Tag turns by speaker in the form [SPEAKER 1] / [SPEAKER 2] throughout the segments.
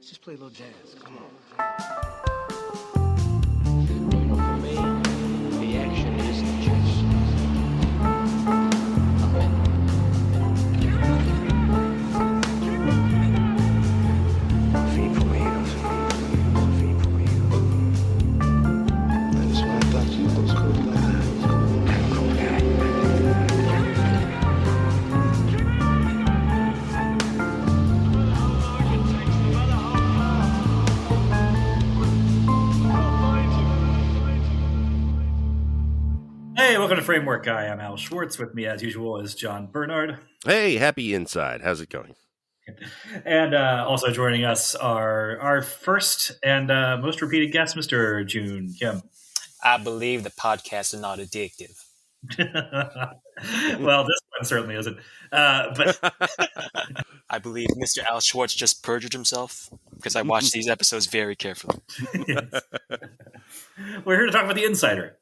[SPEAKER 1] Let's just play a little jazz. Come on. You know, for me, the action is the chase. Amen. Fiend for mojitoes. Fiend for mojitoes. That is why I thought you was cool like that. I'm a cool guy.
[SPEAKER 2] Hey, welcome to Framework Guy. I'm Al Schwartz. With me, as usual, is John Bernard.
[SPEAKER 3] Hey, happy inside. How's it going?
[SPEAKER 2] And also joining us are our first and most repeated guest, Mr. Joon Kim.
[SPEAKER 4] I believe the podcast is not addictive.
[SPEAKER 2] Well, this one certainly isn't. But
[SPEAKER 4] I believe Mr. Al Schwartz just perjured himself because I watched these episodes very carefully.
[SPEAKER 2] Yes. We're here to talk about The Insider,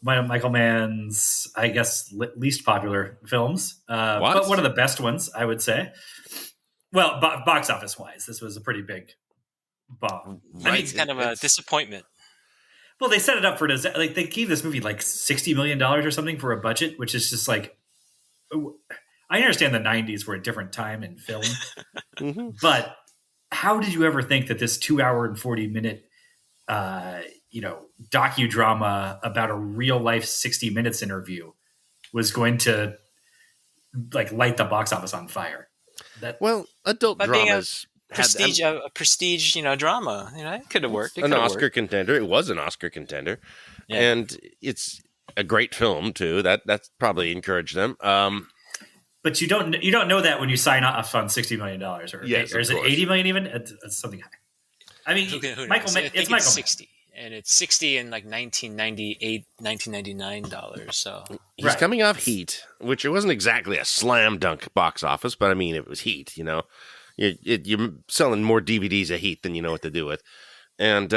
[SPEAKER 2] Michael Mann's, I guess, least popular films, but one of the best ones, I would say. Well, box office wise, this was a pretty big bomb.
[SPEAKER 4] Right. I mean, it's kind of a disappointment.
[SPEAKER 2] Well, they set it up for like they gave this movie like $60 million or something for a budget, which is just like, I understand the 90s were a different time in film, but how did you ever think that this 2 hour and 40 minute docudrama about a real life 60 Minutes interview was going to like light the box office on fire?
[SPEAKER 3] Adult dramas
[SPEAKER 4] prestige, a prestige, drama. It could have worked.
[SPEAKER 3] An Oscar contender. It was an Oscar contender, and it's a great film too. That's probably encouraged them.
[SPEAKER 2] But you don't know that when you sign off on $60 million, or is it 80 million even? It's something high. I mean, it's Michael
[SPEAKER 4] 60, and it's 60 in like 1998, 1999 dollars. So
[SPEAKER 3] he's coming off Heat, which it wasn't exactly a slam dunk box office, but I mean it was Heat. You're selling more DVDs of Heat than you know what to do with, and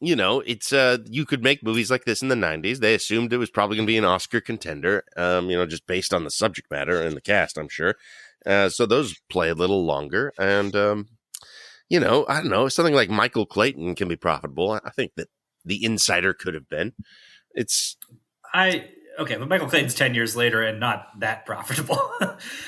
[SPEAKER 3] it's you could make movies like this in the 90s. They assumed it was probably going to be an Oscar contender, just based on the subject matter and the cast, I'm sure. So those play a little longer, and I don't know, something like Michael Clayton can be profitable. I think that The Insider could have been.
[SPEAKER 2] But Michael Clayton's 10 years later and not that profitable.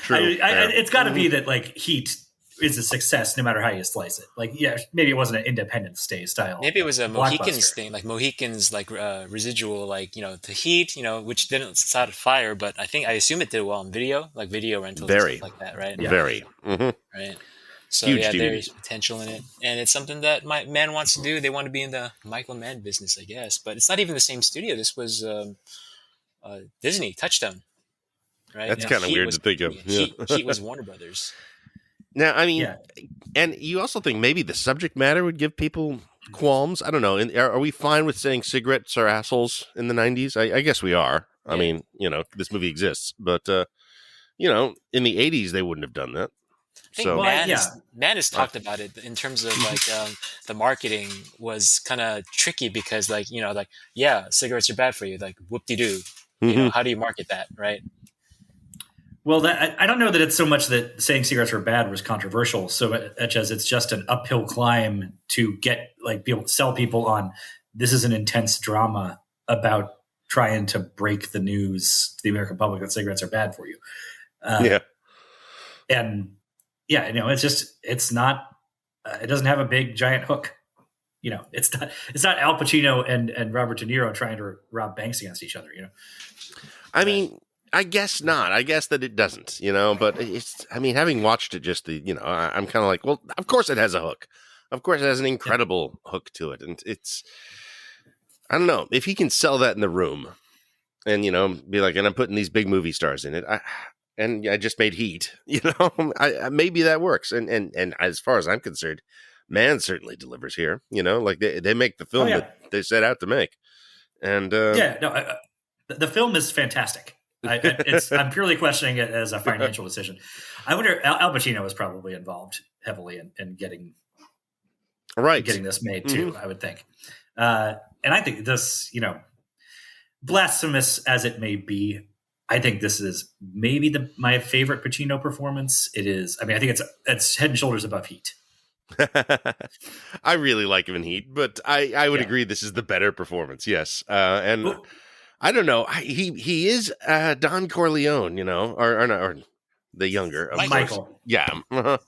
[SPEAKER 3] True.
[SPEAKER 2] It's got to be that like Heat is a success no matter how you slice it. Like, yeah, maybe it wasn't an Independence Day style.
[SPEAKER 4] Maybe it was a Mohicans thing, like Mohicans, like residual, like, the Heat, which didn't start a fire, but I assume it did well on video, like video rentals and stuff like that, right?
[SPEAKER 3] Yeah. Very. Mm-hmm.
[SPEAKER 4] Right. So
[SPEAKER 3] huge
[SPEAKER 4] there's potential in it, and it's something that Mann wants to do. They want to be in the Michael Mann business, I guess, but it's not even the same studio. This was Disney, Touchstone, right?
[SPEAKER 3] That's kind of weird to think of.
[SPEAKER 4] Heat was Warner Brothers.
[SPEAKER 3] Now, I mean, and you also think maybe the subject matter would give people qualms? I don't know. Are we fine with saying cigarettes are assholes in the 90s? I guess we are. I mean, this movie exists, but in the 80s they wouldn't have done that.
[SPEAKER 4] I think Mann has talked about it in terms of like the marketing was kind of tricky because cigarettes are bad for you, like whoop-de-doo. How do you market that, right?
[SPEAKER 2] Well, I don't know that it's so much that saying cigarettes were bad was controversial, so much as it's just an uphill climb to get sell people on this is an intense drama about trying to break the news to the American public that cigarettes are bad for you. It's not. It doesn't have a big giant hook. It's not Al Pacino and Robert De Niro trying to rob banks against each other.
[SPEAKER 3] I mean, I guess not. I guess that it doesn't. But it's. I mean, having watched it, I'm kind of like, well, of course it has a hook. Of course it has an incredible hook to it, and it's. I don't know if he can sell that in the room, and be like, and I'm putting these big movie stars in it. And I just made Heat, maybe that works. And as far as I'm concerned, Mann certainly delivers here, like they make the film that they set out to make. And
[SPEAKER 2] the film is fantastic. I'm purely questioning it as a financial decision. I wonder, Al Pacino was probably involved heavily in getting this made too, I would think. And I think this, blasphemous as it may be, I think this is maybe my favorite Pacino performance. It is. I mean, I think it's head and shoulders above Heat.
[SPEAKER 3] I really like him in Heat, but I would
[SPEAKER 2] Yeah.
[SPEAKER 3] agree this is the better performance. Yes, and
[SPEAKER 2] Well,
[SPEAKER 3] I don't know. He is Don Corleone, or the younger, of course.
[SPEAKER 2] Michael.
[SPEAKER 3] Yeah,
[SPEAKER 2] Well,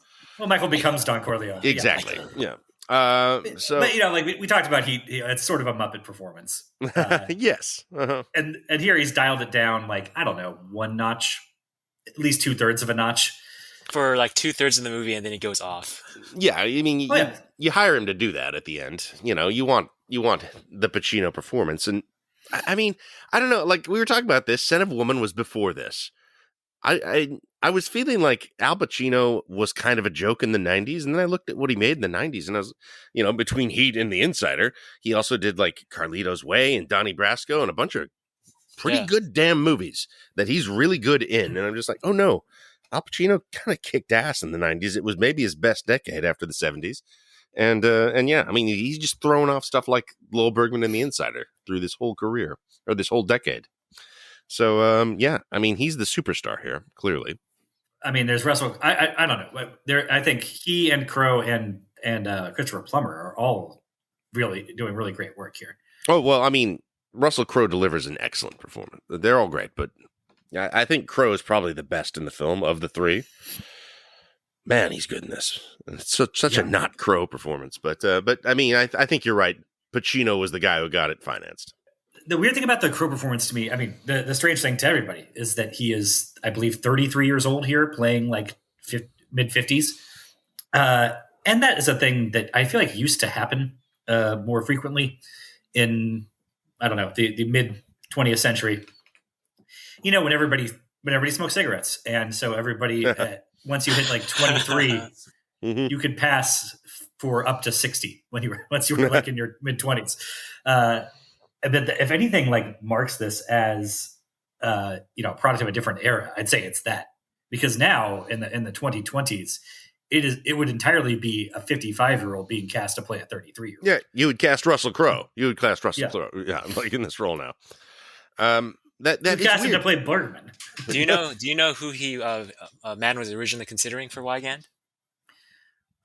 [SPEAKER 2] Michael becomes Don Corleone.
[SPEAKER 3] exactly.
[SPEAKER 2] Yeah.
[SPEAKER 3] So
[SPEAKER 2] But like we talked about, it's sort of a Muppet performance.
[SPEAKER 3] yes,
[SPEAKER 2] And here he's dialed it down, like, I don't know, one notch, at least 2/3 of a notch.
[SPEAKER 4] For like 2/3 of the movie, and then he goes off.
[SPEAKER 3] yeah. I mean, you hire him to do that at the end. You want the Pacino performance, and I mean, I don't know. Like we were talking about this, Scent of Woman was before this. I was feeling like Al Pacino was kind of a joke in the 90s, and then I looked at what he made in the 90s, and I was, between Heat and The Insider, he also did like Carlito's Way and Donnie Brasco and a bunch of pretty good damn movies that he's really good in, and I'm just like, oh no, Al Pacino kind of kicked ass in the 90s. It was maybe his best decade after the 70s, and yeah, I mean, he's just throwing off stuff like Lowell Bergman and The Insider through this whole career, or this whole decade. So, yeah, I mean, he's the superstar here, clearly.
[SPEAKER 2] I mean, there's Russell. I don't know. I think he and Crowe and Christopher Plummer are all really doing really great work here.
[SPEAKER 3] Oh, well, I mean, Russell Crowe delivers an excellent performance. They're all great, but I think Crowe is probably the best in the film of the three. Man, he's good in this. It's such a not Crowe performance, but I mean, I think you're right. Pacino was the guy who got it financed.
[SPEAKER 2] The weird thing about the Crowe performance to me, I mean, the strange thing to everybody is that he is, I believe, 33 years old here, playing like mid 50s. And that is a thing that I feel like used to happen more frequently in, I don't know, the mid 20th century. When everybody smoked cigarettes. And so everybody, once you hit like 23, you could pass for up to 60 once you were like in your mid 20s. But if anything, like marks this as a product of a different era, I'd say it's that, because now in the 2020s, it would entirely be a 55-year-old being cast to play a 33-year-old.
[SPEAKER 3] Yeah, you would cast Russell Crowe. Crowe. Yeah, like in this role now. That
[SPEAKER 2] you cast him to play Bergman.
[SPEAKER 4] Do you know who Mann was originally considering for Wygand?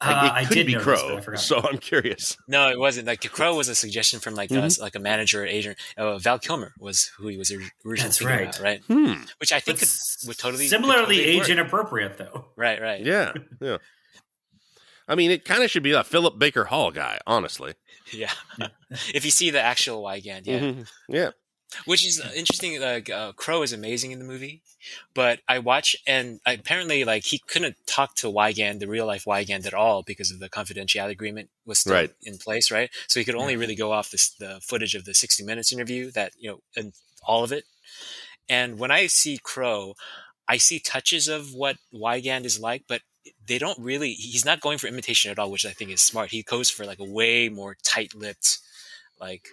[SPEAKER 3] It could be Crowe, so I'm curious.
[SPEAKER 4] No, it wasn't. Like Crowe was a suggestion from like like a manager or agent. Val Kilmer was who he was originally thinking about, right? Which I think would totally
[SPEAKER 2] similarly age inappropriate, though.
[SPEAKER 4] Right.
[SPEAKER 3] Yeah. I mean, it kind of should be a Philip Baker Hall guy, honestly.
[SPEAKER 4] Yeah. If you see the actual Wygand,
[SPEAKER 3] yeah.
[SPEAKER 4] Which is interesting. Like Crowe is amazing in the movie, but I watch and apparently like he couldn't talk to Wygand, the real life Wygand, at all because of the confidentiality agreement was still in place, right? So he could only really go off the footage of the 60 Minutes interview and all of it. And when I see Crowe, I see touches of what Wygand is like, but they don't really. He's not going for imitation at all, which I think is smart. He goes for like a way more tight-lipped, like.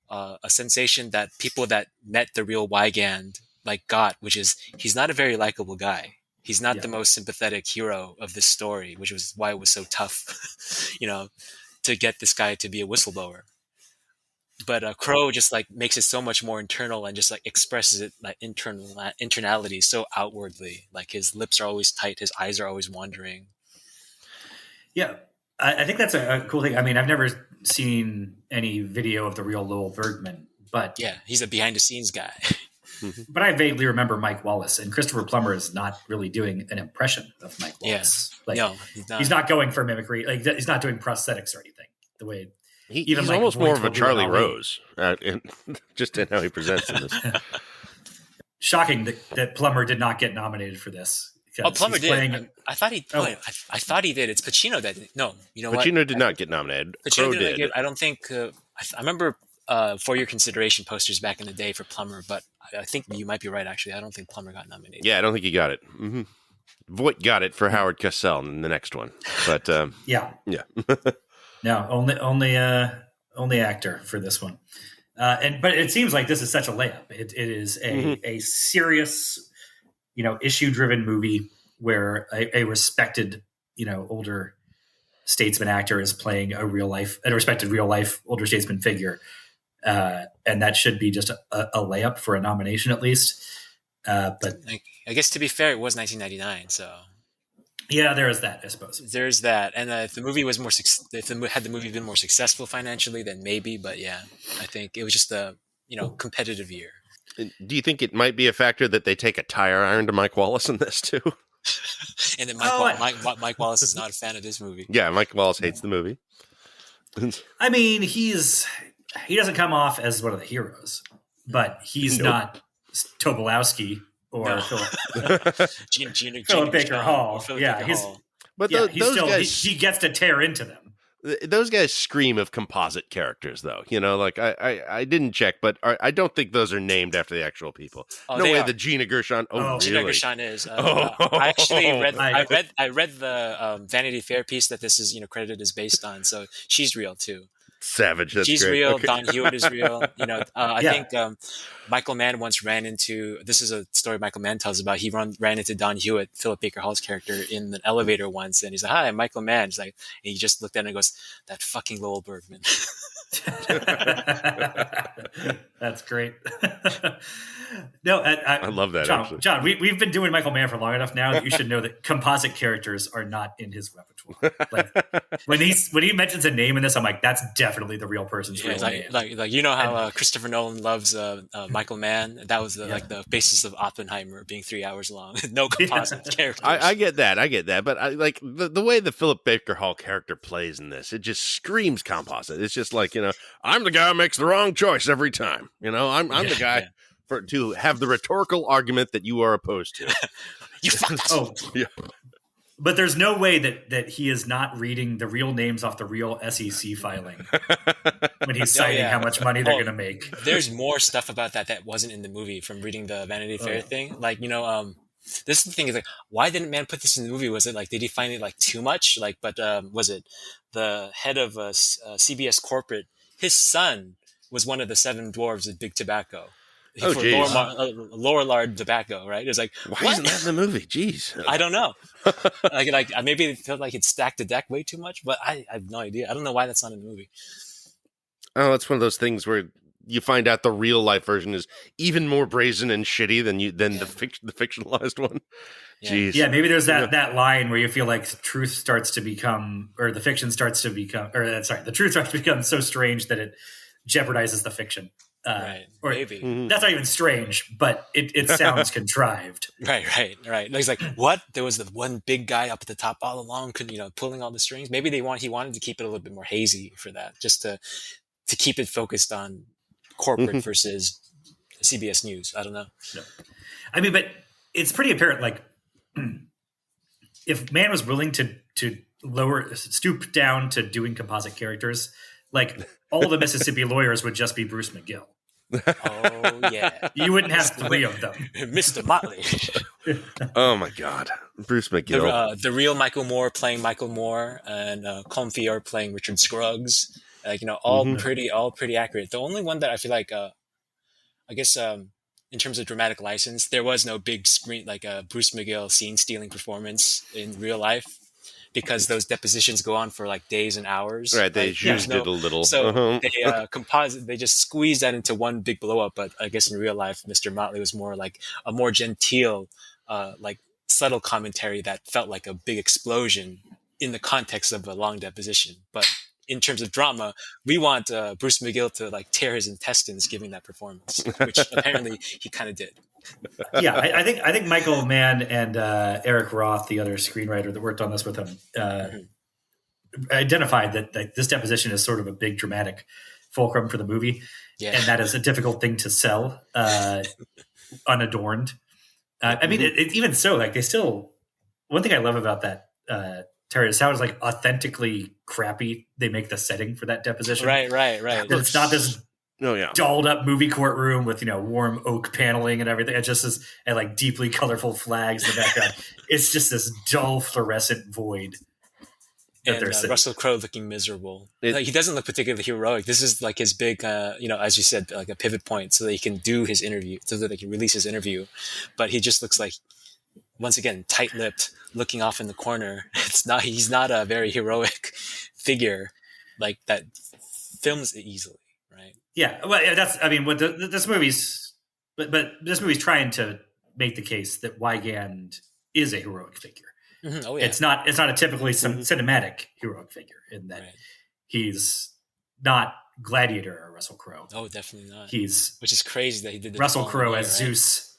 [SPEAKER 4] A sensation that people that met the real Wygand got, which is he's not a very likable guy. He's not the most sympathetic hero of this story, which was why it was so tough, to get this guy to be a whistleblower. But Crowe just makes it so much more internal and just expresses it internality so outwardly. Like his lips are always tight, his eyes are always wandering.
[SPEAKER 2] Yeah. I think that's a cool thing. I mean, I've never seen any video of the real Lowell Bergman, but
[SPEAKER 4] yeah, he's a behind the scenes guy.
[SPEAKER 2] But I vaguely remember Mike Wallace, and Christopher Plummer is not really doing an impression of Mike Wallace.
[SPEAKER 4] No,
[SPEAKER 2] he's not going for mimicry. Like he's not doing prosthetics or anything. The way
[SPEAKER 3] he's almost more of a Charlie Rose, just in how he presents in this.
[SPEAKER 2] Shocking that Plummer did not get nominated for this.
[SPEAKER 4] Oh, Plummer did. I thought he. I thought he did. It's Pacino that did. No,
[SPEAKER 3] Pacino did not get nominated.
[SPEAKER 4] Pacino did. I don't think. I remember for your consideration posters back in the day for Plummer, but I think you might be right. Actually, I don't think Plummer got nominated.
[SPEAKER 3] Yeah, I don't think he got it. Voight got it for Howard Cosell in the next one, but
[SPEAKER 2] yeah. No, only actor for this one, but it seems like this is such a layup. It is a serious. Issue-driven movie where a respected, older statesman actor is playing a respected real life older statesman figure, and that should be just a layup for a nomination at least. But
[SPEAKER 4] I guess to be fair, it was 1999, so
[SPEAKER 2] Yeah, there is that, I suppose.
[SPEAKER 4] There's that, and if the movie was had the movie been more successful financially, then maybe. But yeah, I think it was just a competitive year.
[SPEAKER 3] Do you think it might be a factor that they take a tire iron to Mike Wallace in this too?
[SPEAKER 4] And then Mike Wallace is not a fan of this movie.
[SPEAKER 3] Yeah, Mike Wallace hates the movie.
[SPEAKER 2] I mean, he doesn't come off as one of the heroes, but he's not Tobolowsky or Philip Baker Hall. Those guys, he gets to tear into them.
[SPEAKER 3] Those guys scream of composite characters, though. Like I didn't check, but I don't think those are named after the actual people. No way. The Gina Gershon. Oh, really?
[SPEAKER 4] Gina Gershon is. I actually read. I read the Vanity Fair piece that this is credited as based on. So she's real too.
[SPEAKER 3] Savage.
[SPEAKER 4] She's
[SPEAKER 3] great.
[SPEAKER 4] real.
[SPEAKER 3] Okay.
[SPEAKER 4] Don Hewitt is real. I think Michael Mann once ran into. This is a story Michael Mann tells about. He ran into Don Hewitt, Philip Baker Hall's character, in an elevator once, and he's like, "Hi, I'm Michael Mann." He's like, and he just looked at him and goes, "That fucking Lowell Bergman."
[SPEAKER 2] That's great. No,
[SPEAKER 3] I love that.
[SPEAKER 2] John, we've been doing Michael Mann for long enough now that you should know that composite characters are not in his repertoire. Like when he mentions a name in this, I'm like, that's definitely the real person's real name.
[SPEAKER 4] Like how Christopher Nolan loves Michael Mann. That was the basis of Oppenheimer being 3 hours long. No composite characters.
[SPEAKER 3] I get that, but I like the way the Philip Baker Hall character plays in this. It just screams composite. It's just like I'm the guy who makes the wrong choice every time. I'm the guy to have the rhetorical argument that you are opposed to.
[SPEAKER 4] You fucked.
[SPEAKER 3] Yeah.
[SPEAKER 2] But there's no way that he is not reading the real names off the real SEC filing when he's citing how much money they're going to make.
[SPEAKER 4] There's more stuff about that wasn't in the movie from reading the Vanity Fair thing. Like, this is the thing is like, why didn't Mann put this in the movie? Was it like, did he find it like too much? Like, but was it the head of CBS corporate? His son was one of the 7 dwarves at Big Tobacco.
[SPEAKER 3] Oh, geez.
[SPEAKER 4] Lorillard Tobacco, right? It was like,
[SPEAKER 3] why isn't that in the movie? Jeez.
[SPEAKER 4] I don't know. like maybe it felt like it stacked the deck way too much, but I have no idea. I don't know why that's not in the movie.
[SPEAKER 3] Oh, it's one of those things where you find out the real life version is even more brazen and shitty than the fictionalized one.
[SPEAKER 2] Yeah.
[SPEAKER 3] Jeez.
[SPEAKER 2] Yeah, maybe there's that line where you feel like the truth starts to become, or the fiction starts to become, the truth starts to become so strange that it jeopardizes the fiction.
[SPEAKER 4] Right.
[SPEAKER 2] Or
[SPEAKER 4] maybe.
[SPEAKER 2] That's not even strange, but it sounds contrived.
[SPEAKER 4] Right. He's like, what? There was the one big guy up at the top all along, pulling all the strings. Maybe he wanted to keep it a little bit more hazy for that, just to keep it focused on corporate versus CBS News. I don't know.
[SPEAKER 2] No. I mean, but it's pretty apparent. Like, if Mann was willing to stoop down to doing composite characters, like all the Mississippi lawyers would just be Bruce McGill.
[SPEAKER 4] Oh yeah,
[SPEAKER 2] you wouldn't have 3 of them.
[SPEAKER 4] Mr. Motley.
[SPEAKER 3] Oh my God, Bruce McGill.
[SPEAKER 4] The real Michael Moore playing Michael Moore, and Comfier playing Richard Scruggs. All pretty accurate. The only one that I feel like, I guess, in terms of dramatic license, there was no big screen like a Bruce McGill scene stealing performance in real life. Because those depositions go on for like days and hours.
[SPEAKER 3] Right, they used it a little.
[SPEAKER 4] So they just squeezed that into one big blow up. But I guess in real life, Mr. Motley was more like a more genteel, like subtle commentary that felt like a big explosion in the context of a long deposition. But in terms of drama, we want Bruce McGill to like tear his intestines giving that performance, which apparently he kind of did.
[SPEAKER 2] Yeah, I think Michael Mann and Eric Roth, the other screenwriter that worked on this with him, identified that this deposition is sort of a big dramatic fulcrum for the movie, and that is a difficult thing to sell unadorned. I mean, even so, like they still. One thing I love about that, Terry, is how it's like authentically crappy they make the setting for that deposition.
[SPEAKER 4] Right.
[SPEAKER 2] It's not this.
[SPEAKER 3] Oh yeah,
[SPEAKER 2] dolled up movie courtroom with warm oak paneling and everything. It just is, and like deeply colorful flags in the background. It's just this dull fluorescent void.
[SPEAKER 4] And Russell Crowe looking miserable. He doesn't look particularly heroic. This is like his big, as you said, like a pivot point, so that he can do his interview, so that he can release his interview. But he just looks like, once again, tight-lipped, looking off in the corner. He's not a very heroic figure like that. Films it easily.
[SPEAKER 2] Yeah, well, that's. I mean, what this movie's, but this movie's trying to make the case that Wygand is a heroic figure.
[SPEAKER 4] Oh yeah.
[SPEAKER 2] It's not a typically cinematic heroic figure in that he's not Gladiator or Russell Crowe.
[SPEAKER 4] Oh, definitely not.
[SPEAKER 2] Which
[SPEAKER 4] is crazy that he did the
[SPEAKER 2] Russell Crowe as Zeus.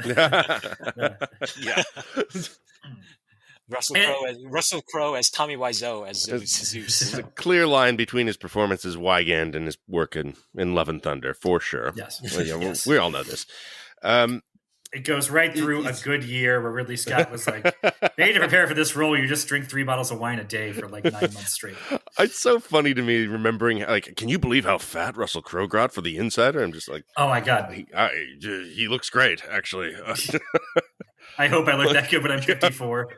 [SPEAKER 3] Yeah.
[SPEAKER 4] Russell Crowe as Tommy Wiseau as Zeus.
[SPEAKER 3] There's a clear line between his performance as Wygand and his work in Love and Thunder, for sure.
[SPEAKER 2] Yes.
[SPEAKER 3] Well, yeah,
[SPEAKER 2] yes.
[SPEAKER 3] we all know this.
[SPEAKER 2] It goes right through a good year where Ridley Scott was like, "Hey, to prepare for this role, you just drink 3 bottles of wine a day for like 9 months straight."
[SPEAKER 3] It's so funny to me remembering, like, can you believe how fat Russell Crowe got for The Insider? I'm just like,
[SPEAKER 2] oh my god,
[SPEAKER 3] he looks great, actually.
[SPEAKER 2] I hope I look that good when I'm 54.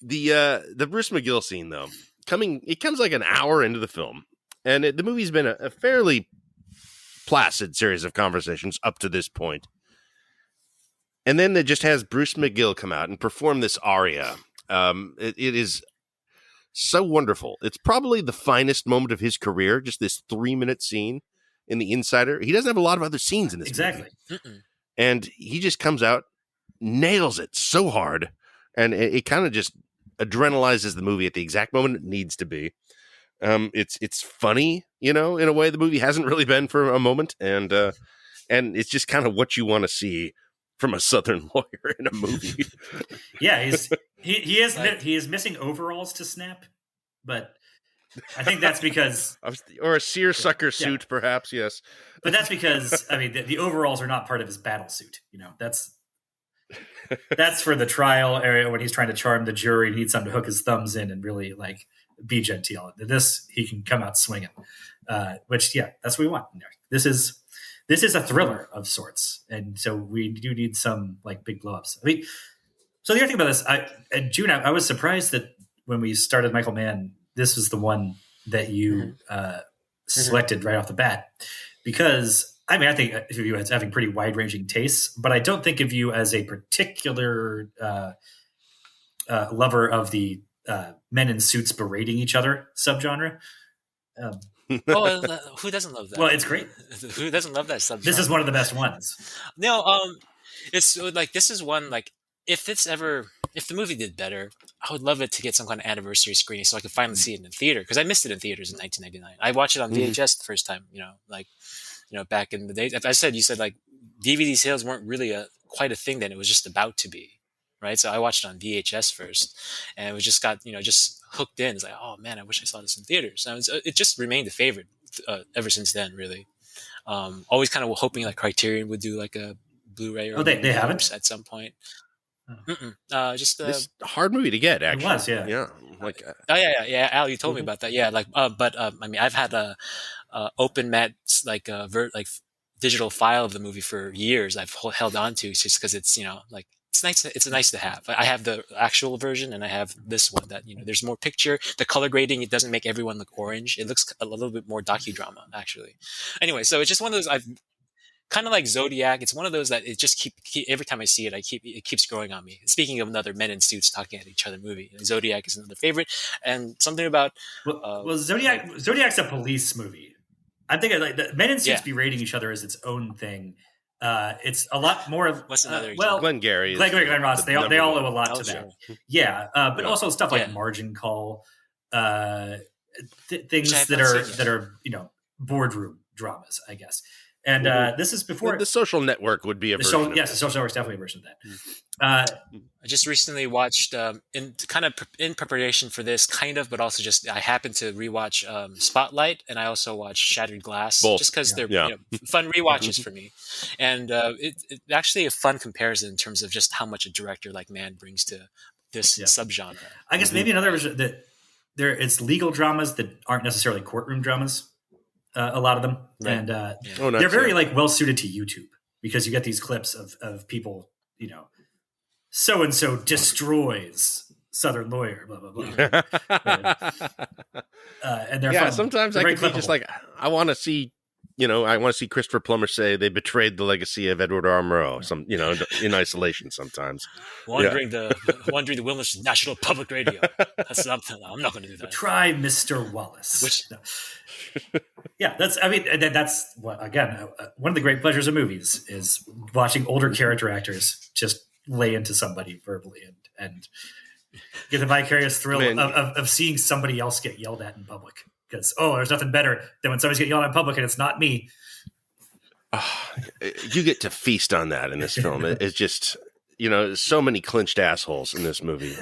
[SPEAKER 3] The Bruce McGill scene though, it comes like an hour into the film, and the movie's been a fairly placid series of conversations up to this point. And then it just has Bruce McGill come out and perform this aria. It is so wonderful. It's probably the finest moment of his career, just this 3-minute scene in The Insider. He doesn't have a lot of other scenes in this movie. And he just comes out, nails it so hard, and it kind of just adrenalizes the movie at the exact moment it needs to be. It's funny, in a way the movie hasn't really been for a moment, and it's just kind of what you want to see from a Southern lawyer in a movie.
[SPEAKER 2] Yeah, he is missing overalls to snap, but I think that's because
[SPEAKER 3] or a seersucker suit, perhaps. Yes,
[SPEAKER 2] but that's because the overalls are not part of his battle suit. That's for the trial area when he's trying to charm the jury. He needs something to hook his thumbs in and really like be genteel. This he can come out swinging, which that's what we want. This is a thriller of sorts, and so we do need some like big blowups. So the other thing about this, June, I was surprised that when we started Michael Mann, this was the one that you selected right off the bat, because I think of you as having pretty wide-ranging tastes, but I don't think of you as a particular lover of the men in suits berating each other subgenre.
[SPEAKER 4] Who doesn't love that?
[SPEAKER 2] Well, it's great.
[SPEAKER 4] Who doesn't love that subgenre?
[SPEAKER 2] This is one of the best ones.
[SPEAKER 4] No, it's like this is one like if the movie did better, I would love it to get some kind of anniversary screening so I could finally see it in the theater, because I missed it in theaters in 1999. I watched it on VHS the first time, back in the days. You said like DVD sales weren't really quite a thing then. It was just about to be, right? So I watched it on VHS first, and it was just got just hooked in. It's like, oh man, I wish I saw this in theaters. And it just remained a favorite ever since then, really. Always kind of hoping like Criterion would do like a Blu-ray or
[SPEAKER 2] they haven't
[SPEAKER 4] at some point.
[SPEAKER 3] Just this hard movie to get. Actually,
[SPEAKER 2] it was, yeah.
[SPEAKER 3] Like,
[SPEAKER 4] yeah. Al, you told me about that. Yeah, like, I've had a open mat like digital file of the movie for years. I've held on to just because it's like it's nice. It's nice to have. I have the actual version, and I have this one that there's more picture. The color grading, it doesn't make everyone look orange. It looks a little bit more docudrama, actually. Anyway, so it's just one of those I've. Kind of like Zodiac, it's one of those that it just keep every time I see it, it keeps growing on me. Speaking of another men in suits talking at each other movie, Zodiac is another favorite, and something about
[SPEAKER 2] Zodiac's a police movie. I'm thinking like the men in suits berating each other is its own thing. It's a lot more.
[SPEAKER 4] What's another?
[SPEAKER 3] Glengarry,
[SPEAKER 2] Glenn Ross. They all owe a lot to that.
[SPEAKER 4] Sure.
[SPEAKER 2] Yeah, but also stuff like Margin Call, things that are boardroom dramas, I guess. And this is before
[SPEAKER 3] the Social Network would be a version.
[SPEAKER 2] The Social Network is definitely a version of that.
[SPEAKER 4] I just recently watched in preparation for this, but also just I happened to rewatch Spotlight, and I also watched Shattered Glass, just because they're fun rewatches for me, and it's actually a fun comparison in terms of just how much a director like Mann brings to this subgenre.
[SPEAKER 2] I guess maybe another version that it's legal dramas that aren't necessarily courtroom dramas. A lot of them, and they're very well suited to YouTube, because you get these clips of people, so and so destroys Southern lawyer, blah blah blah, and they're fun.
[SPEAKER 3] Sometimes
[SPEAKER 2] they're
[SPEAKER 3] I can be just like, I want to see. I want to see Christopher Plummer say they betrayed the legacy of Edward R. Murrow. In isolation sometimes.
[SPEAKER 4] Wandering the wilderness of National Public Radio. That's something. I'm not going to do that.
[SPEAKER 2] Try Mr. Wallace. That's what, again, one of the great pleasures of movies is watching older character actors just lay into somebody verbally and get the vicarious thrill of seeing somebody else get yelled at in public. Because, there's nothing better than when somebody's getting yelled at in public and it's not me.
[SPEAKER 3] You get to feast on that in this film. It's just, so many clinched assholes in this movie,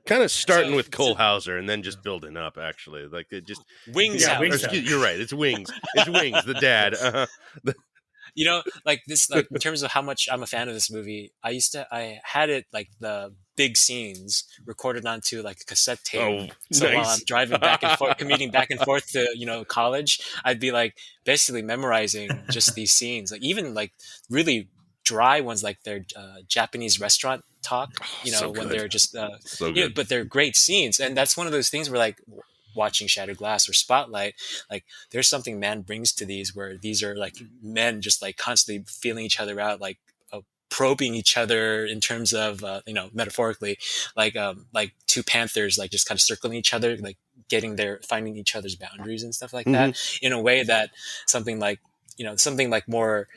[SPEAKER 3] kind of starting with Cole Hauser and then just building up, actually. Like, it just...
[SPEAKER 4] Wings out.
[SPEAKER 3] You're right. It's Wings. It's Wings, the dad.
[SPEAKER 4] Like this, like in terms of how much I'm a fan of this movie, I had it like the big scenes recorded onto like a cassette tape. So
[SPEAKER 3] nice.
[SPEAKER 4] While I'm driving back and forth, commuting back and forth to, college, I'd be like basically memorizing just these scenes, like even like really dry ones, like their Japanese restaurant talk, when they're just,
[SPEAKER 3] so good.
[SPEAKER 4] But they're great scenes. And that's one of those things where like, watching Shattered Glass or Spotlight, like there's something Mann brings to these where these are like men just like constantly feeling each other out, like probing each other in terms of metaphorically, like two panthers like just kind of circling each other, like finding each other's boundaries and stuff like that, in a way that something like more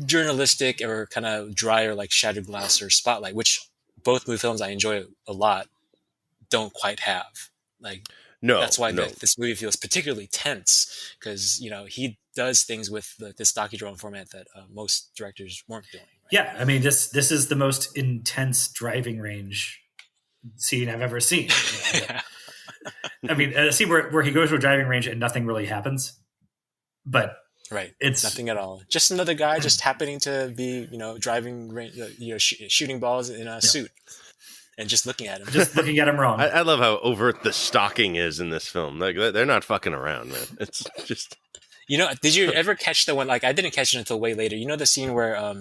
[SPEAKER 4] journalistic or kind of drier like Shattered Glass or Spotlight, which both movie films I enjoy a lot, don't quite have. Like,
[SPEAKER 3] no,
[SPEAKER 4] that's why this movie feels particularly tense, because he does things with this docudrama format that most directors weren't doing. Right?
[SPEAKER 2] Yeah, I mean this is the most intense driving range scene I've ever seen. I mean, a scene where he goes to a driving range and nothing really happens, but
[SPEAKER 4] right,
[SPEAKER 2] it's
[SPEAKER 4] nothing at all. Just another guy just happening to be driving range, shooting balls in a suit. And just looking at him.
[SPEAKER 2] Wrong.
[SPEAKER 3] I love how overt the stalking is in this film. Like, they're not fucking around, man. It's just...
[SPEAKER 4] did you ever catch the one, like, I didn't catch it until way later. The scene where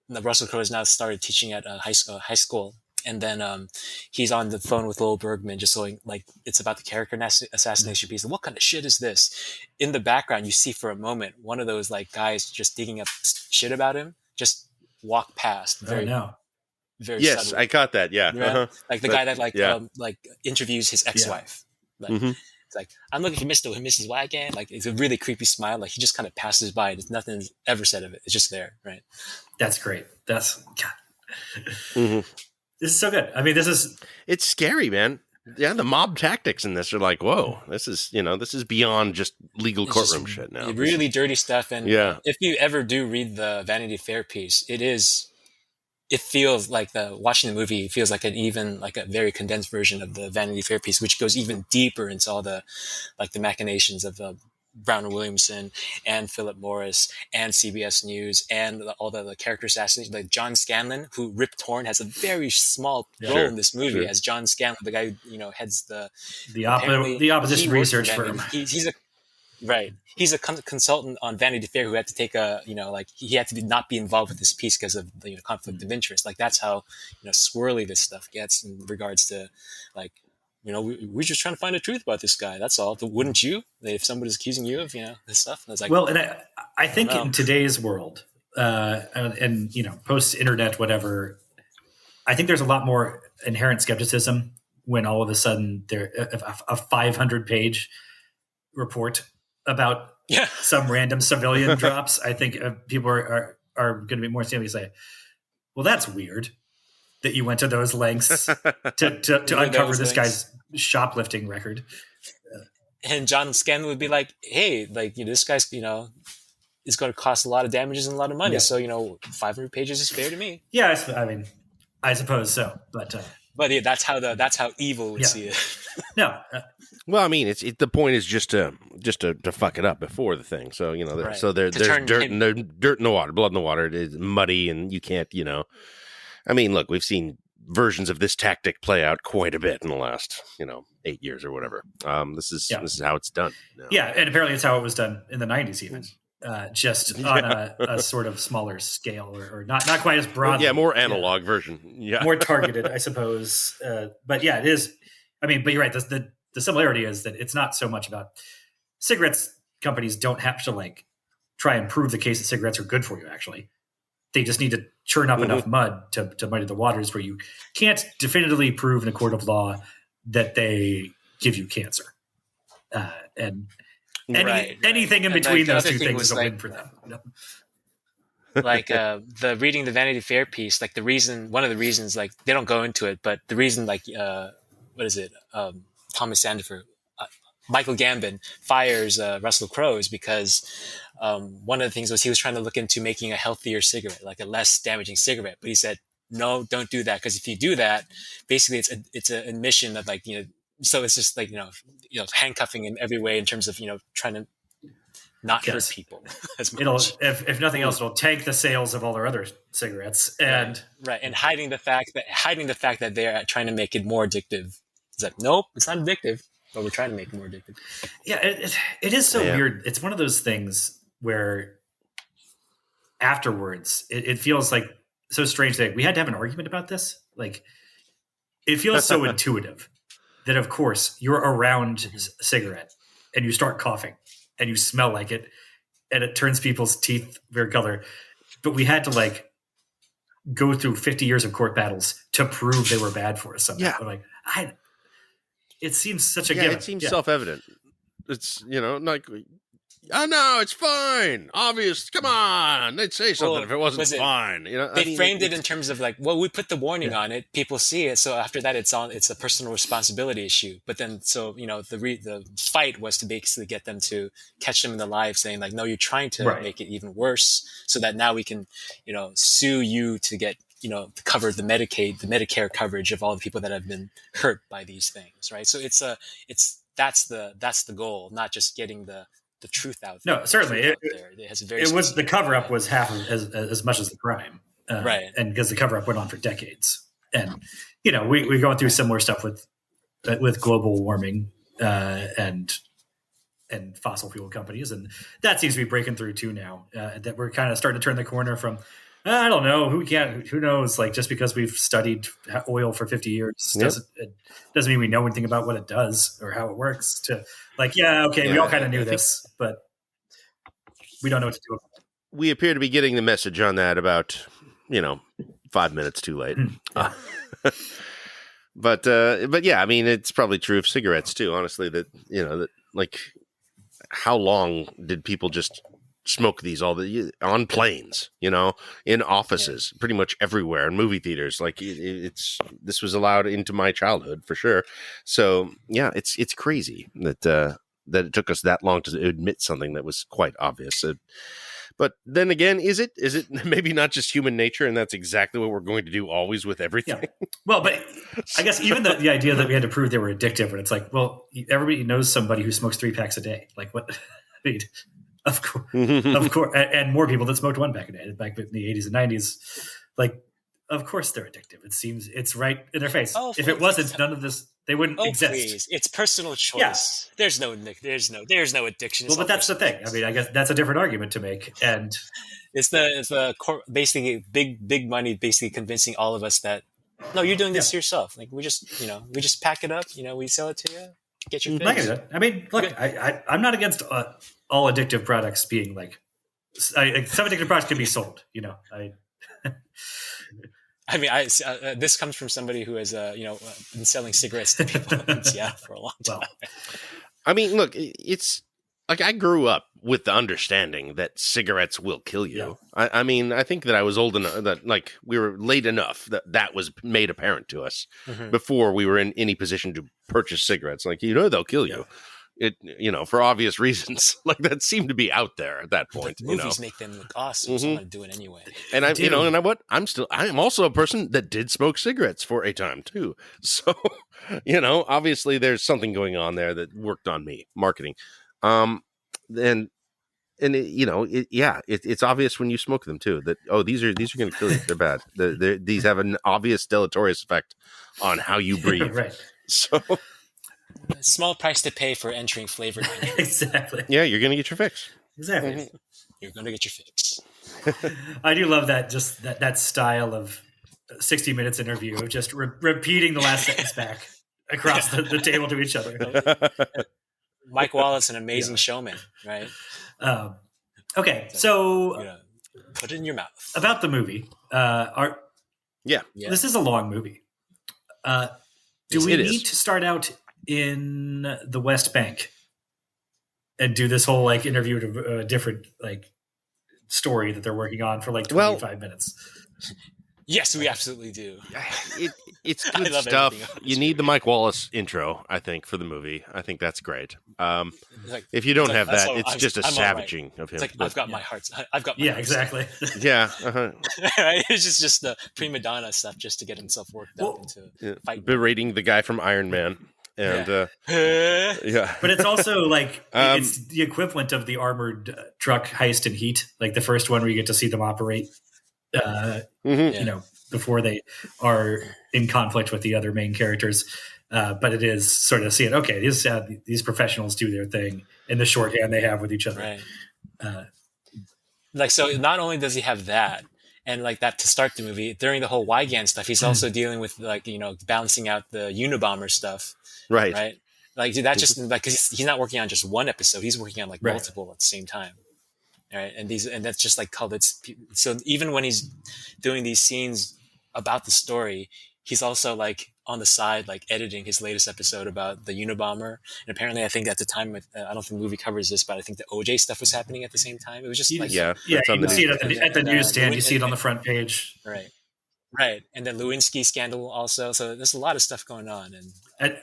[SPEAKER 4] Russell Crowe has now started teaching at high school, and then he's on the phone with Lowell Bergman just going, like, it's about the character assassination piece. And what kind of shit is this? In the background, you see for a moment one of those, like, guys just digging up shit about him just walk past. Very
[SPEAKER 3] yes,
[SPEAKER 4] subtle.
[SPEAKER 3] I caught that. Yeah,
[SPEAKER 4] like the guy that interviews his ex-wife. Like, it's like, I'm looking for Mr. and Mrs. Wagon. Like, it's a really creepy smile. Like, he just kind of passes by. There's nothing ever said of it. It's just there, right?
[SPEAKER 2] That's great. That's God. This is so good. I mean,
[SPEAKER 3] it's scary, man. Yeah, the mob tactics in this are like, whoa, this is beyond just legal courtroom shit now.
[SPEAKER 4] Really dirty stuff. And if you ever do read the Vanity Fair piece, it feels like watching the movie feels like a very condensed version of the Vanity Fair piece, which goes even deeper into all the machinations of Brown and Williamson and Philip Morris and CBS News and all the character assassinations. Like John Scanlon, who Rip Torn has a very small role in this movie as John Scanlon, the guy who heads the
[SPEAKER 2] opposition research firm.
[SPEAKER 4] He's a consultant on Vanity Fair who had to take he had to not be involved with this piece because of the conflict of interest. Like, that's how swirly this stuff gets in regards to, like, we're just trying to find the truth about this guy. That's all. Wouldn't you, if somebody's accusing you of this stuff? And it's like,
[SPEAKER 2] well, and I think in today's world and post internet whatever, I think there's a lot more inherent skepticism when all of a sudden there a 500-page report about some random civilian drops. I think people are going to be more seriously say, well, that's weird that you went to those lengths to uncover this guy's shoplifting record.
[SPEAKER 4] And John Scanlon would be like, hey, like, this guy's, is going to cost a lot of damages and a lot of money. Yeah. So, 500 pages is fair to me.
[SPEAKER 2] Yeah. I mean, I suppose so, but
[SPEAKER 4] yeah, that's how evil would see it.
[SPEAKER 2] No.
[SPEAKER 3] Well, I mean, the point is just to fuck it up before the thing. So so there's dirt in the water, blood in the water. It is muddy, and you can't. I mean, look, we've seen versions of this tactic play out quite a bit in the last 8 years or whatever. This is how it's done.
[SPEAKER 2] Yeah, and apparently it's how it was done in the 90s even. Just on a sort of smaller scale, or not quite as broad.
[SPEAKER 3] Yeah, more analog version. Yeah,
[SPEAKER 2] more targeted, I suppose. But yeah, it is. I mean, but you're right. The similarity is that it's not so much about cigarettes. Companies don't have to try and prove the case that cigarettes are good for you. Actually, they just need to churn up enough mud to muddy the waters where you can't definitively prove in a court of law that they give you cancer. And anything in between those two things is a win for them.
[SPEAKER 4] like the reading the Vanity Fair piece, like one of the reasons, like they don't go into it, but the reason, like what is it? Thomas Sandifer, Michael Gambon fires Russell Crowe is because one of the things was he was trying to look into making a healthier cigarette, like a less damaging cigarette, but he said, no, don't do that, because if you do that, basically it's an admission of, like, so it's just like handcuffing in every way in terms of trying to not hurt people as much.
[SPEAKER 2] It'll, if nothing else, it'll tank the sales of all their other cigarettes, and
[SPEAKER 4] right, and hiding the fact that they're trying to make it more addictive. It's like, nope, it's not addictive, but we're trying to make it more addictive.
[SPEAKER 2] Yeah, it is so weird. It's one of those things where afterwards it feels like so strange that we had to have an argument about this. Like, it feels so intuitive that, of course, you're around a cigarette and you start coughing and you smell like it and it turns people's teeth weird color. But we had to, like, go through 50 years of court battles to prove they were bad for us somehow.
[SPEAKER 3] Yeah.
[SPEAKER 2] But, like, it seems such a given.
[SPEAKER 3] It seems self-evident. It's, like, oh, no, it's fine. Obvious. Come on. They'd say something if it wasn't fine.
[SPEAKER 4] They framed it in terms of, like, well, we put the warning on it. People see it. So after that, it's a personal responsibility issue. But then, so, the fight was to basically get them to catch them in the live saying, like, no, you're trying to make it even worse, so that now we can, sue you to get, to cover the Medicare coverage of all the people that have been hurt by these things. Right. So that's the goal, not just getting the truth out there.
[SPEAKER 2] No, certainly.
[SPEAKER 4] It has a very
[SPEAKER 2] the cover up was half as much as the crime,
[SPEAKER 4] right? And
[SPEAKER 2] because the cover up went on for decades, and we're going through similar stuff with global warming and fossil fuel companies, and that seems to be breaking through too now. That we're kind of starting to turn the corner from. I don't know who knows. Like, just because we've studied oil for 50 years doesn't mean we know anything about what it does or how it works. To like, we all kind of knew this, but we don't know what to do about it.
[SPEAKER 3] We appear to be getting the message on that about 5 minutes too late. But yeah, I mean, it's probably true of cigarettes too. Honestly, that like, how long did people just smoke these on planes, in offices, pretty much everywhere, in movie theaters? Like, this was allowed into my childhood for sure. So yeah, it's crazy that it took us that long to admit something that was quite obvious. But then again, is it maybe not just human nature, and that's exactly what we're going to do always with everything?
[SPEAKER 2] Yeah. Well, but I guess even the idea that we had to prove they were addictive, and it's like, well, everybody knows somebody who smokes 3 packs a day. Like, what? I mean, of course, and more people that smoked 1 pack a day back in the 80s and 90s. Like, of course they're addictive. It seems it's right in their face. If it wasn't, none of this, they wouldn't exist.
[SPEAKER 4] Please. It's personal choice. Yeah. There's no addiction.
[SPEAKER 2] Well, but that's the thing. I mean, I guess that's a different argument to make. And
[SPEAKER 4] it's basically big money basically convincing all of us that, no, you're doing this to yourself. Like, we just pack it up. We sell it to you. Get your fix.
[SPEAKER 2] I mean, look, I'm not against all addictive products being like, some addictive products can be sold.
[SPEAKER 3] I
[SPEAKER 4] mean, this comes from somebody who has, been selling cigarettes to people in Seattle for a long time. Well,
[SPEAKER 3] I mean, look, it's like, I grew up with the understanding that cigarettes will kill you. Yeah. I mean, I think that I was old enough that, like, we were late enough that was made apparent to us before we were in any position to purchase cigarettes. Like, they'll kill you. It, for obvious reasons. Like, that seemed to be out there at that point.
[SPEAKER 4] But movies make them look awesome, so I'm going to do it anyway.
[SPEAKER 3] And I am also a person that did smoke cigarettes for a time too. So, obviously there's something going on there that worked on me, marketing. It's obvious when you smoke them too that, these are going to kill you. They're bad. These have an obvious deleterious effect on how you breathe.
[SPEAKER 2] Right.
[SPEAKER 3] So.
[SPEAKER 4] A small price to pay for entering flavored.
[SPEAKER 2] Exactly.
[SPEAKER 3] Yeah, you're going to get your fix.
[SPEAKER 2] Exactly.
[SPEAKER 4] You're going to get your fix.
[SPEAKER 2] I do love that, just that style of 60 Minutes interview of just repeating the last sentence back across the table to each other.
[SPEAKER 4] Mike Wallace, an amazing showman, right?
[SPEAKER 2] Okay, so
[SPEAKER 4] put it in your mouth.
[SPEAKER 2] About the movie, this is a long movie. Do we need to start out in the West Bank and do this whole, like, interview to different, like, story that they're working on for like 25 minutes.
[SPEAKER 4] Yes, we absolutely do.
[SPEAKER 3] It's good stuff. You need the Mike Wallace intro, I think, for the movie. I think that's great. If you don't have that, it's just a savaging of him.
[SPEAKER 4] It's like, I've got my heart. I've got my heart.
[SPEAKER 2] Exactly.
[SPEAKER 3] Yeah.
[SPEAKER 4] It's just the prima donna stuff just to get himself worked up into fight.
[SPEAKER 3] Berating the guy from Iron Man. And
[SPEAKER 2] but it's also like it's the equivalent of the armored truck heist in Heat, like the first one where you get to see them operate. Before they are in conflict with the other main characters. But it is sort of seeing, okay, these professionals do their thing in the shorthand they have with each other.
[SPEAKER 4] Right. So not only does he have that, and like that to start the movie, during the whole Wygant stuff, he's also dealing with balancing out the Unabomber stuff.
[SPEAKER 3] Right.
[SPEAKER 4] Right. Like that just like, cause he's not working on just one episode. He's working on multiple at the same time. Right. And that's just like so even when he's doing these scenes about the story, he's also like on the side, like editing his latest episode about the Unabomber. And apparently, I think at the time, I don't think the movie covers this, but I think the OJ stuff was happening at the same time. It was just like,
[SPEAKER 2] you can see it at the newsstand. You see it on the front page.
[SPEAKER 4] Right. And then Lewinsky scandal also. So there's a lot of stuff going on. And